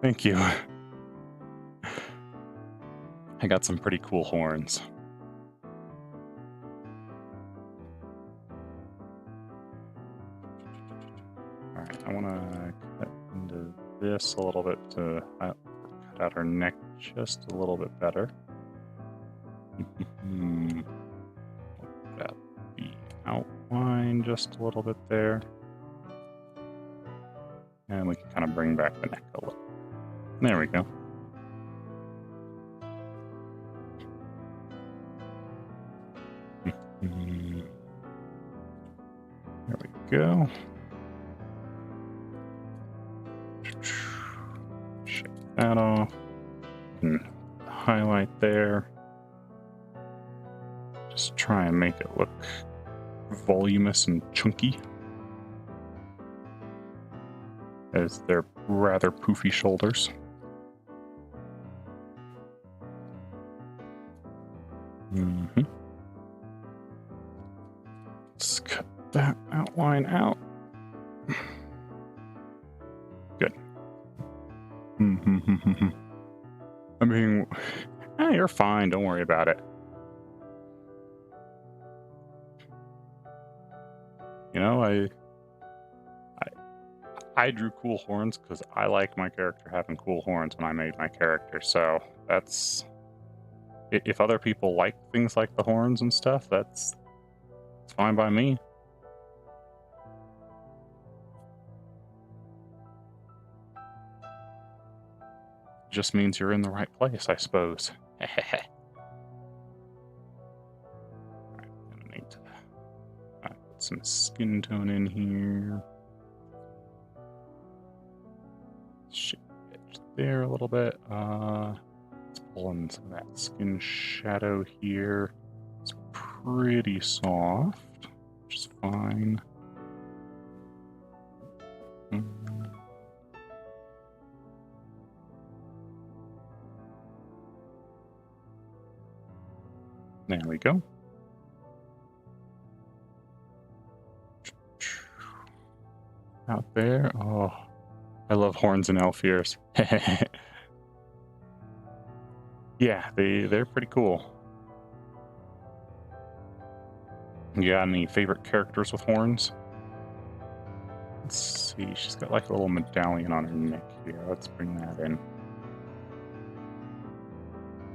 Speaker 1: Thank you. I got some pretty cool horns. Alright, I want to cut into this a little bit to cut out her neck just a little bit better. About the outline just a little bit there. And we can kind of bring back the neck a little. There we go. There we go. Shake that off. And highlight there. Just try and make it look voluminous and chunky, as they're rather poofy shoulders. Let's cut that outline out. Good. I mean, you're fine. Don't worry about it. You know, I drew cool horns because I like my character having cool horns when I made my character. So that's, if other people like things like the horns and stuff, it's fine by me. Just means you're in the right place, I suppose. Alright, gonna need to put some skin tone in here. Shape it there a little bit. Let's pull in some of that skin shadow here. It's pretty soft, which is fine. There we go. Out there. Oh, I love horns and elf ears. Yeah, they're pretty cool. You got any favorite characters with horns? Let's see. She's got like a little medallion on her neck here. Let's bring that in.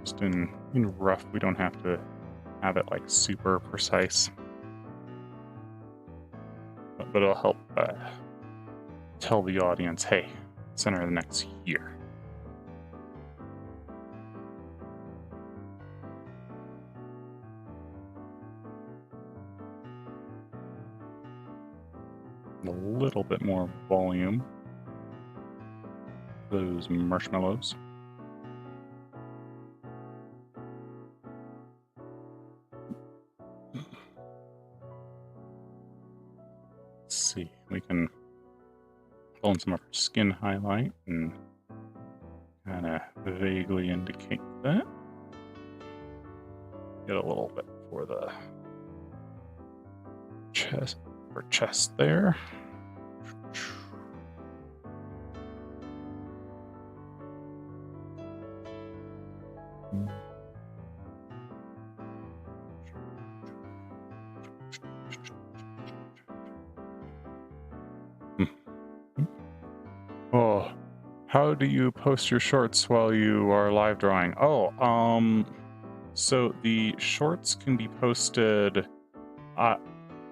Speaker 1: Just in rough. We don't have to have it like super precise, but it'll help tell the audience, hey, center of the neck's here. A little bit more volume. Those marshmallows. Let's see, we can pull in some of her skin highlight and kind of vaguely indicate that. Get a little bit for the chest there. Oh, how do you post your shorts while you are live drawing? Oh, so the shorts can be posted. I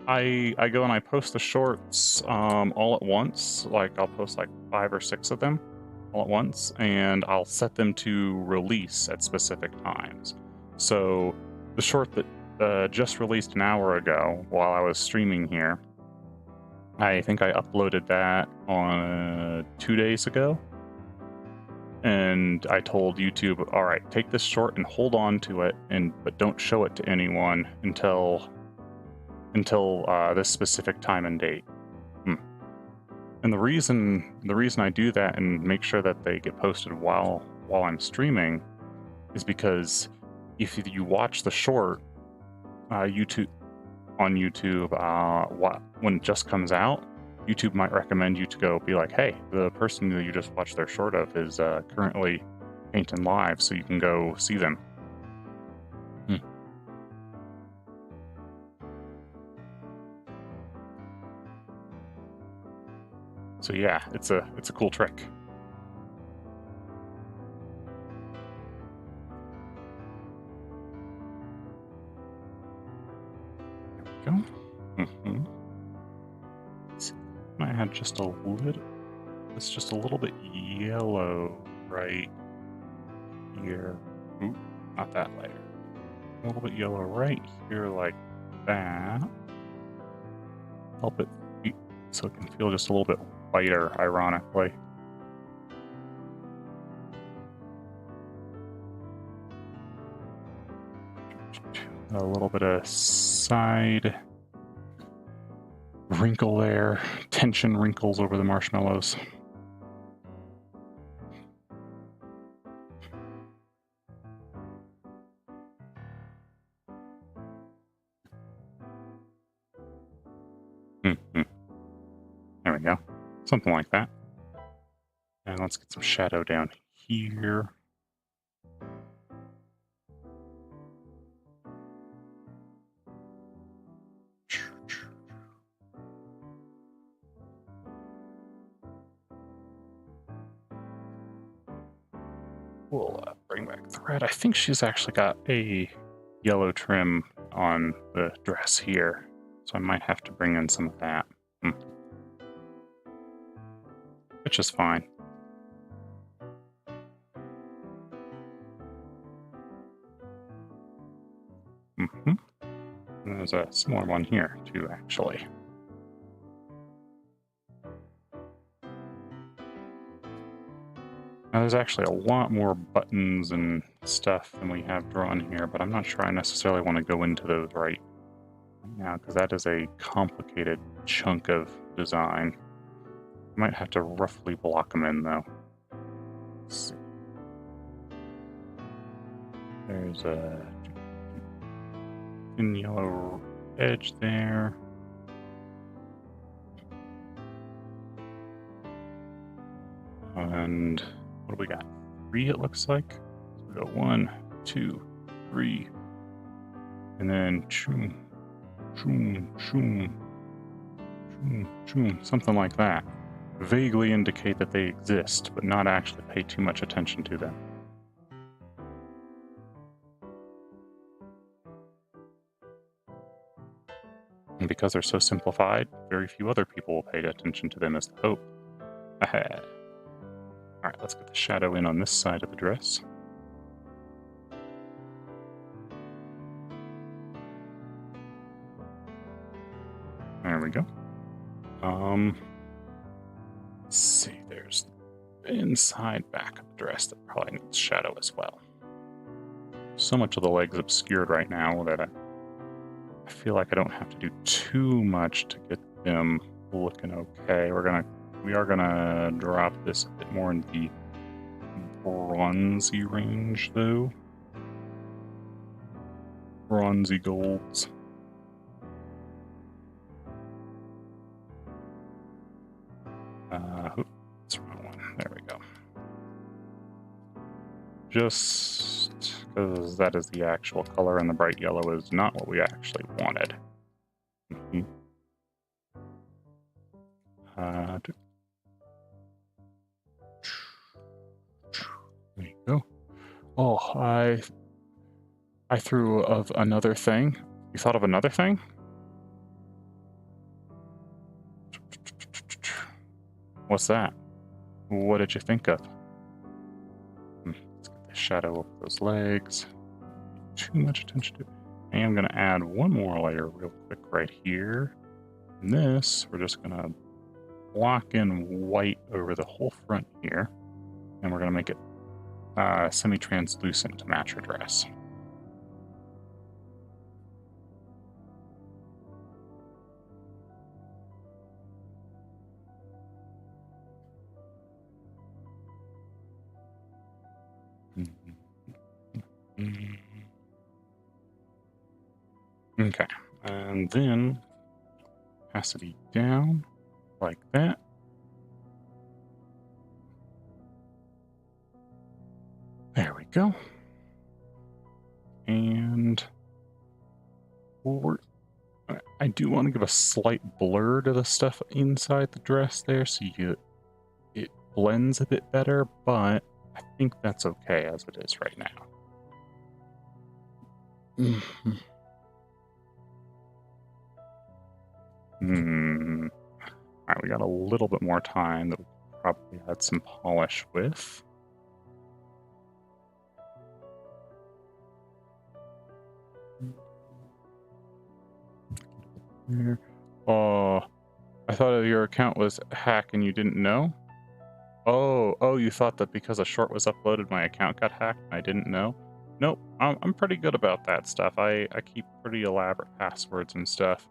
Speaker 1: go and I post the shorts all at once. Like I'll post like 5 or 6 of them all at once, and I'll set them to release at specific times. So the short that just released an hour ago while I was streaming here, I think I uploaded that on 2 days ago. And I told YouTube, all right, take this short and hold on to it, but don't show it to anyone until this specific time and date. And the reason I do that and make sure that they get posted while I'm streaming is because if you watch the short on YouTube, when it just comes out, YouTube might recommend you to go be like, hey, the person that you just watched their short of is currently painting live, so you can go see them. So yeah, it's a cool trick. There we go. I had just a little. It's just a little bit yellow right here. Ooh, not that layer. A little bit yellow right here, like that. Help it so it can feel just a little bit whiter, ironically. A little bit of side wrinkle there, tension wrinkles over the marshmallows. Mm-hmm. There we go. Something like that. And let's get some shadow down here. We'll bring back thread. I think she's actually got a yellow trim on the dress here, so I might have to bring in some of that. Which is fine. And there's a similar one here, too, actually. Now, there's actually a lot more buttons and stuff than we have drawn here, but I'm not sure I necessarily want to go into those right now, because that is a complicated chunk of design. I might have to roughly block them in, though. Let's see. There's a thin yellow edge there. And what do we got? 3, it looks like. So we go 1, 2, 3. And then choom, choom, choom, choom, choom, something like that. Vaguely indicate that they exist, but not actually pay too much attention to them. And because they're so simplified, very few other people will pay attention to them as the hope. Ahead. Alright, let's get the shadow in on this side of the dress. There we go. Let's see, there's the inside back of the dress that probably needs shadow as well. So much of the leg's obscured right now that I feel like I don't have to do too much to get them looking okay. We are gonna drop this a bit more in the bronzy range, though. Bronzy golds. That's the wrong one. There we go. Just because that is the actual color, and the bright yellow is not what we actually wanted. There you go. Oh, I threw of another thing. You thought of another thing? What's that? What did you think of? Let's get the shadow of those legs. Too much attention to it. I am going to add one more layer real quick right here. And this, we're just going to block in white over the whole front here. And we're going to make it semi-translucent to match her dress. Okay, and then opacity down like that. There we go. And I do want to give a slight blur to the stuff inside the dress there, so it blends a bit better, but I think that's okay as it is right now. Alright, we got a little bit more time that we could probably add some polish with. Oh, I thought your account was hacked and you didn't know? Oh, you thought that because a short was uploaded, my account got hacked and I didn't know? Nope, I'm pretty good about that stuff. I keep pretty elaborate passwords and stuff.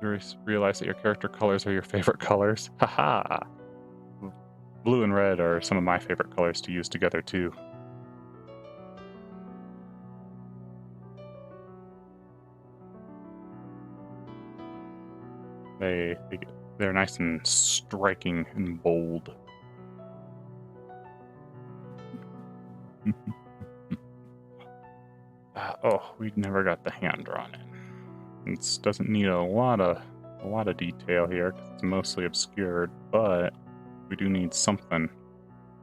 Speaker 1: You realize that your character colors are your favorite colors? Haha! Blue and red are some of my favorite colors to use together, too. they're nice and striking and bold. Oh, we never got the hand drawn in. It doesn't need a lot of detail here because it's mostly obscured, but we do need something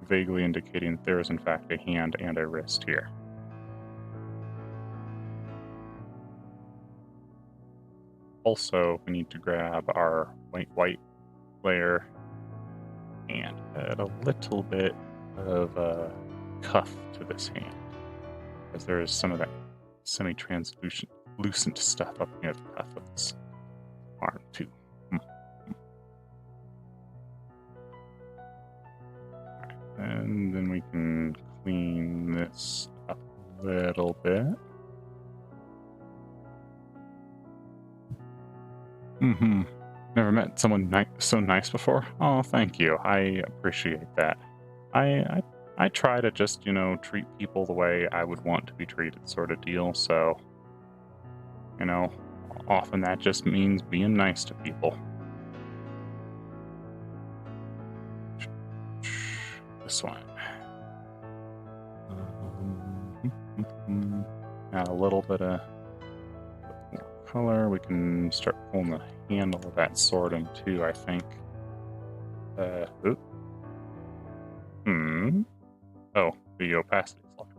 Speaker 1: vaguely indicating that there is in fact a hand and a wrist here. Also, we need to grab our white layer and add a little bit of a cuff to this hand, because there is some of that semi-translucent stuff up near the cuff of this arm too. Alright, and then we can clean this up a little bit. Never met someone so nice before. Oh, thank you. I appreciate that. I try to just, treat people the way I would want to be treated, sort of deal. So, often that just means being nice to people. This one. Add a little bit of color. We can start pulling the handle of that sword in too, I think. Oh, the opacity is left.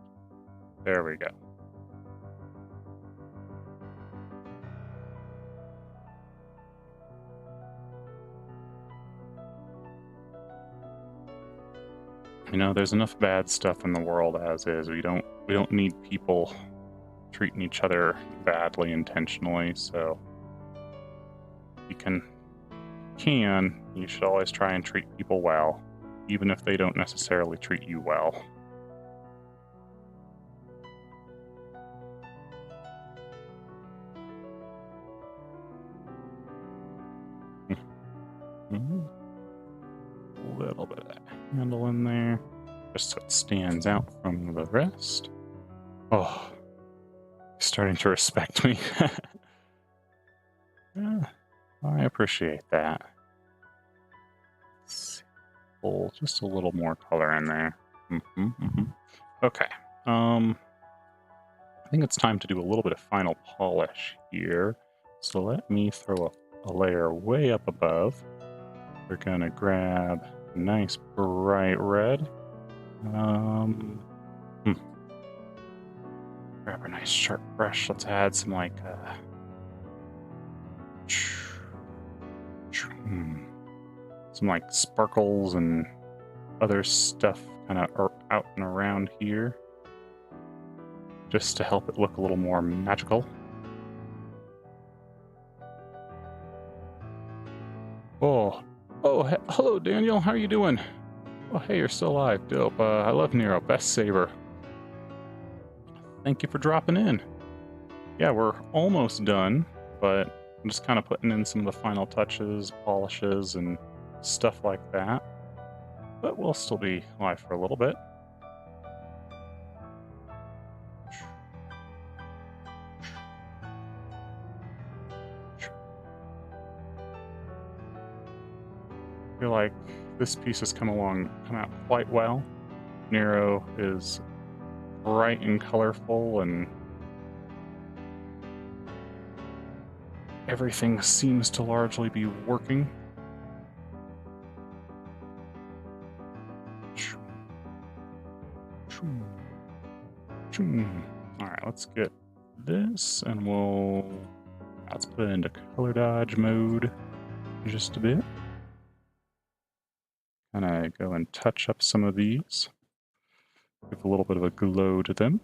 Speaker 1: There we go. There's enough bad stuff in the world as is. We don't need people treating each other badly intentionally, so you should always try and treat people well, even if they don't necessarily treat you well. A little bit of that handle in there, just so it stands out from the rest. Oh, he's starting to respect me. Yeah, I appreciate that. Let's pull just a little more color in there. Okay. I think it's time to do a little bit of final polish here. So let me throw a layer way up above. We're gonna grab a nice bright red. Grab a nice sharp brush. Let's add some some sparkles and other stuff kind of out and around here, just to help it look a little more magical. Hello Daniel, how are you doing? Oh, hey, you're still alive. Dope. I love Nero, best saber. Thank you for dropping in. Yeah, we're almost done, but I'm just kind of putting in some of the final touches, polishes, and stuff like that. But we'll still be live for a little bit. I feel like this piece has come out quite well. Nero is bright and colorful, and everything seems to largely be working. Alright, let's get this, and let's put it into color dodge mode just a bit. Kind of go and touch up some of these. Give a little bit of a glow to them.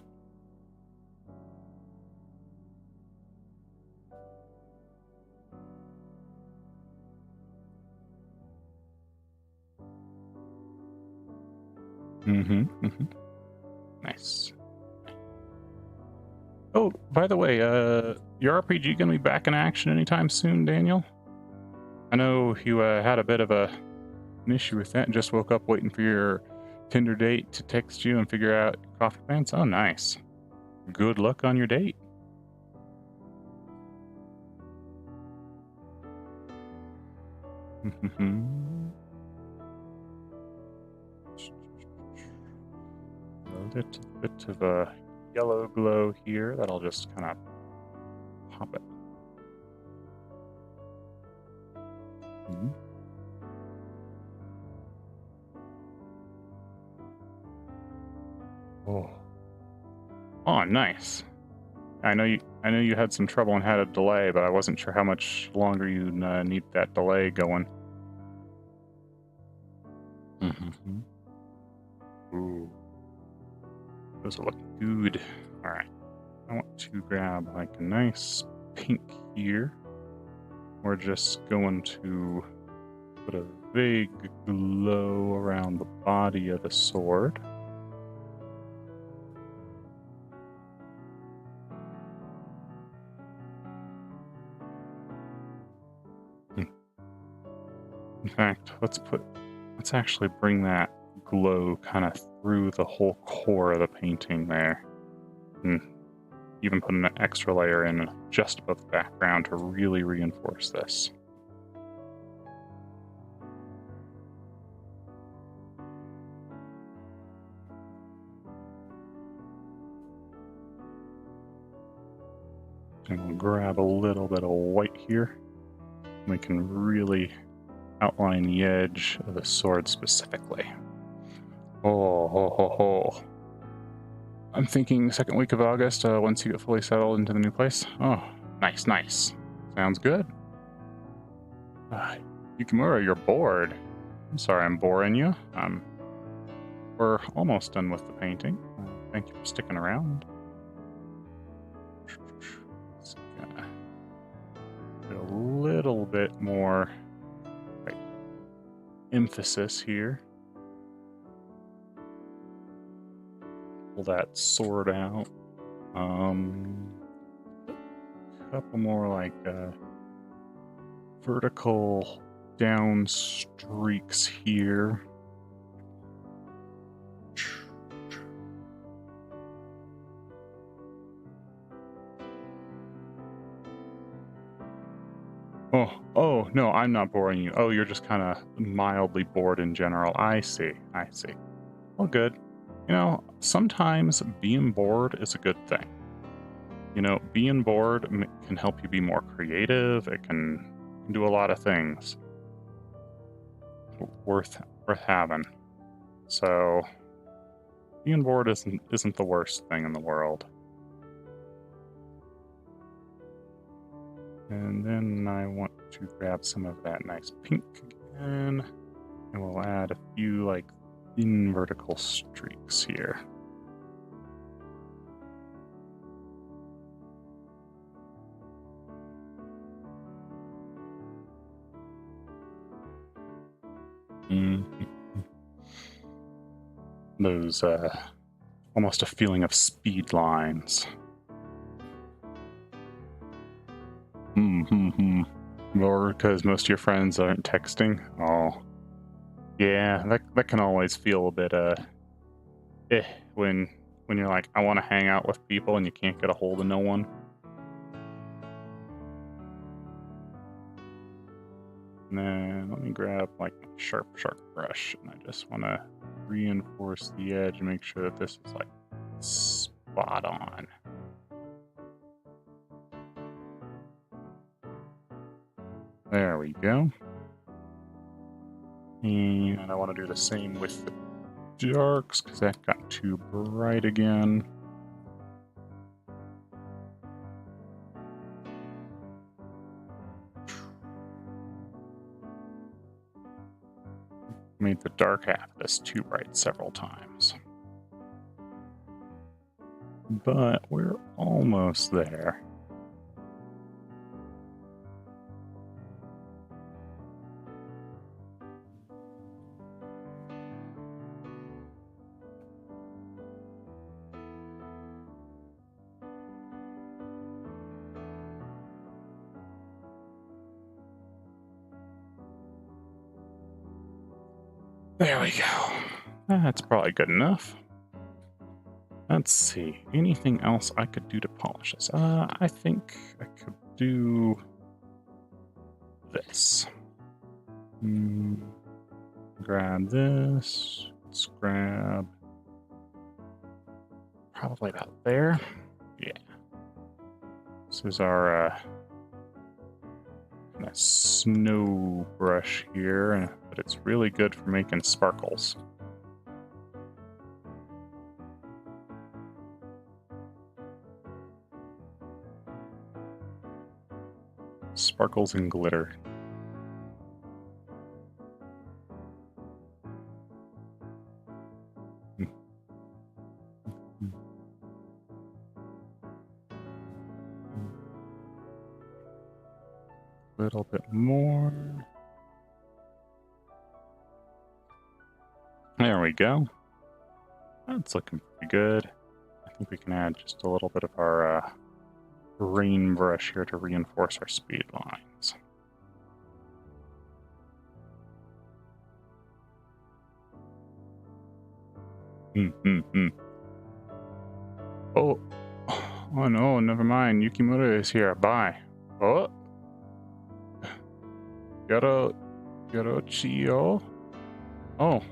Speaker 1: Nice. Oh, by the way, your RPG gonna be back in action anytime soon, Daniel? I know you had a bit of an issue with that and just woke up waiting for your Tinder date to text you and figure out coffee plans. Oh, nice. Good luck on your date. A little bit of a yellow glow here that'll just kind of pop it. Oh, nice. I know you had some trouble and had a delay, but I wasn't sure how much longer you need that delay going. Ooh, those are looking good. All right, I want to grab like a nice pink here. We're just going to put a vague glow around the body of the sword. In fact, let's actually bring that glow kind of through the whole core of the painting there. And even put an extra layer in just above the background to really reinforce this. And we'll grab a little bit of white here. We can really outline the edge of the sword specifically. Oh. I'm thinking second week of August, once you get fully settled into the new place. Oh, nice. Sounds good. Yukimura, you're bored. I'm sorry I'm boring you. We're almost done with the painting. Thank you for sticking around. Just gonna put a little bit more emphasis here. Pull that sword out. A couple more like vertical down streaks here. Oh, no, I'm not boring you. Oh, you're just kind of mildly bored in general. I see. Well, good. You know, sometimes being bored is a good thing. You know, being bored can help you be more creative. It can do a lot of things. Worth having. So, being bored isn't the worst thing in the world. And then I want to grab some of that nice pink again, and we'll add a few like thin vertical streaks here. Those almost a feeling of speed lines. Or because most of your friends aren't texting. Oh, yeah, that can always feel a bit when you're like, I want to hang out with people and you can't get a hold of no one. And then let me grab like a sharp brush, and I just want to reinforce the edge and make sure that this is like spot on. There we go. And I want to do the same with the darks, because that got too bright again. Made the dark half of this too bright several times. But we're almost there. There we go. That's probably good enough. Let's see. Anything else I could do to polish this? I think I could do this. Grab this. Let's grab probably about there. Yeah. This is our kind of snow brush here, but it's really good for making sparkles. Sparkles and glitter. A little bit more. There we go. That's looking pretty good. I think we can add just a little bit of our rain brush here to reinforce our speed lines. Oh no, never mind. Yukimura is here. Bye. Oh. Yorochio? Oh,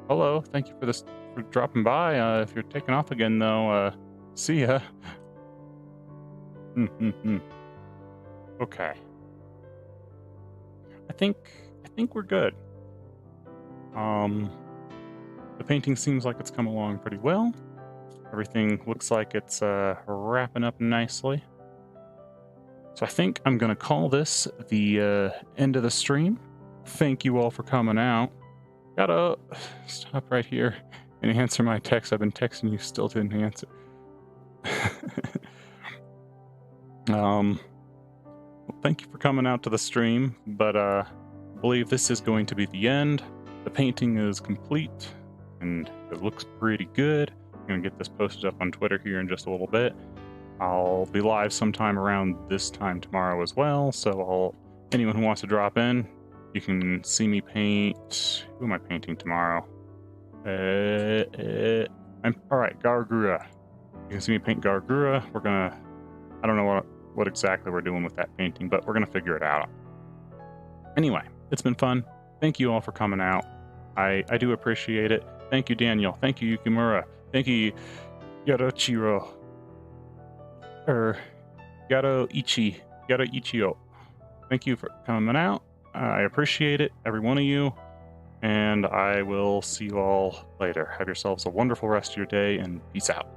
Speaker 1: hello. Thank you for dropping by. If you're taking off again, though, see ya. Okay. I think we're good. The painting seems like it's come along pretty well. Everything looks like it's wrapping up nicely. So I think I'm going to call this the end of the stream. Thank you all for coming out. Gotta stop right here and answer my text. I've been texting you, still didn't answer. Thank you for coming out to the stream, but I believe this is going to be the end. The painting is complete, and it looks pretty good. I'm going to get this posted up on Twitter here in just a little bit. I'll be live sometime around this time tomorrow as well, so anyone who wants to drop in, you can see me paint. Who am I painting tomorrow? Alright, Gargura. You can see me paint Gargura. We're gonna, I don't know what exactly we're doing with that painting, but we're gonna figure it out. Anyway, it's been fun. Thank you all for coming out. I do appreciate it. Thank you, Daniel. Thank you, Yukimura. Thank you, Yorochiro. Yaroichio. Thank you for coming out. I appreciate it, every one of you. And I will see you all later. Have yourselves a wonderful rest of your day, and peace out.